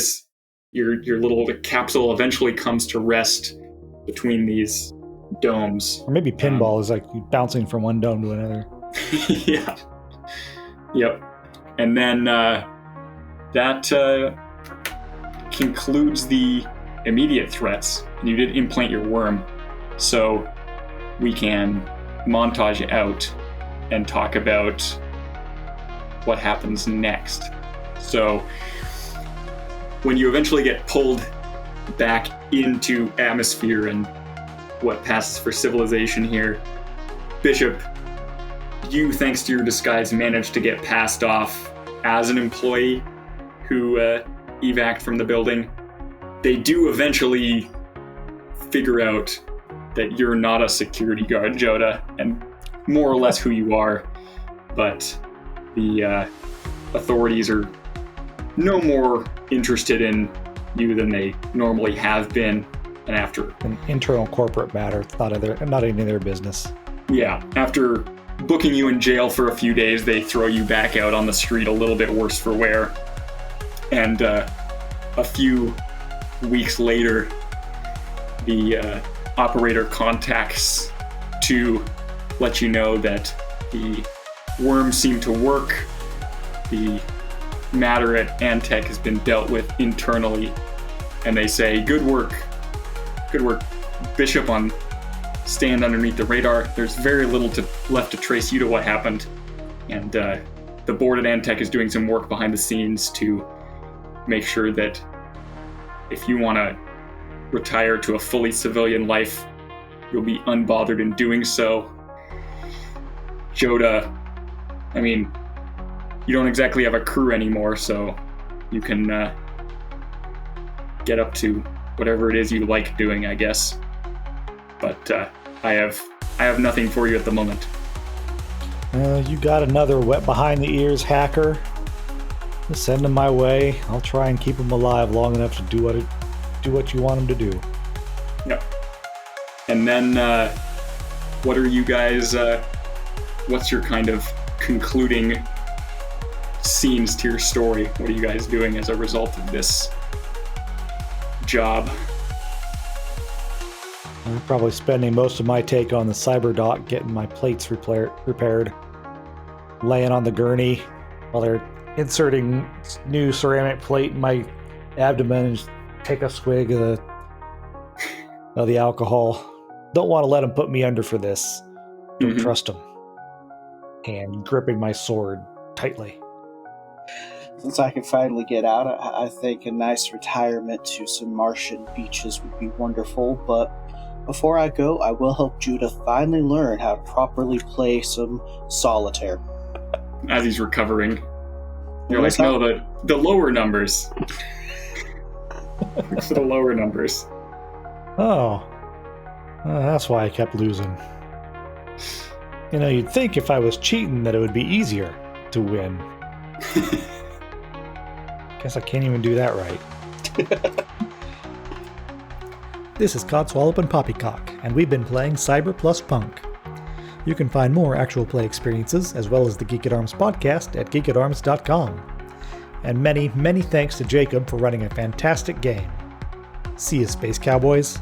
your little capsule eventually comes to rest between these domes. Or maybe pinball is like bouncing from one dome to another. Yeah. Yep. And then that concludes the immediate threats. You did implant your worm, so we can montage out and talk about what happens next. So when you eventually get pulled back into atmosphere and what passes for civilization here, Bishop, you, thanks to your disguise, managed to get passed off as an employee who evac'd from the building. They do eventually figure out that you're not a security guard, Joda, and more or less who you are, but the authorities are no more interested in you than they normally have been, and after an internal corporate matter, not any of their business. Yeah, after booking you in jail for a few days, they throw you back out on the street a little bit worse for wear. And a few weeks later, the operator contacts to let you know that the worm seemed to work. The matter at Antec has been dealt with internally, and they say, good work, Bishop, on staying underneath the radar. There's very little left to trace you to what happened, and the board at Antec is doing some work behind the scenes to make sure that if you want to retire to a fully civilian life, you'll be unbothered in doing so. Joda, I mean, you don't exactly have a crew anymore, so you can get up to whatever it is you like doing, I guess. But I have nothing for you at the moment. You got another wet behind the ears hacker? Just send him my way. I'll try and keep him alive long enough to do what you want him to do. Yep. And then, what are you guys? What's your kind of concluding scenes to your story? What are you guys doing as a result of this job? I'm probably spending most of my take on the cyber dock, getting my plates repaired, laying on the gurney while they're inserting new ceramic plate in my abdomen and just take a swig of the alcohol. Don't want to let them put me under for this. Don't trust them. And gripping my sword tightly. Since I can finally get out, I think a nice retirement to some Martian beaches would be wonderful, but before I go, I will help Judah finally learn how to properly play some solitaire. As he's recovering, you're like, no, the lower numbers. It's the lower numbers. Oh. That's why I kept losing. You know, you'd think if I was cheating that it would be easier to win. Guess I can't even do that right. This is Codswallop and Poppycock, and we've been playing Cbr+Pnk. You can find more actual play experiences, as well as the Geek at Arms podcast at geekatarms.com. And many, many thanks to Jacob for running a fantastic game. See you, Space Cowboys.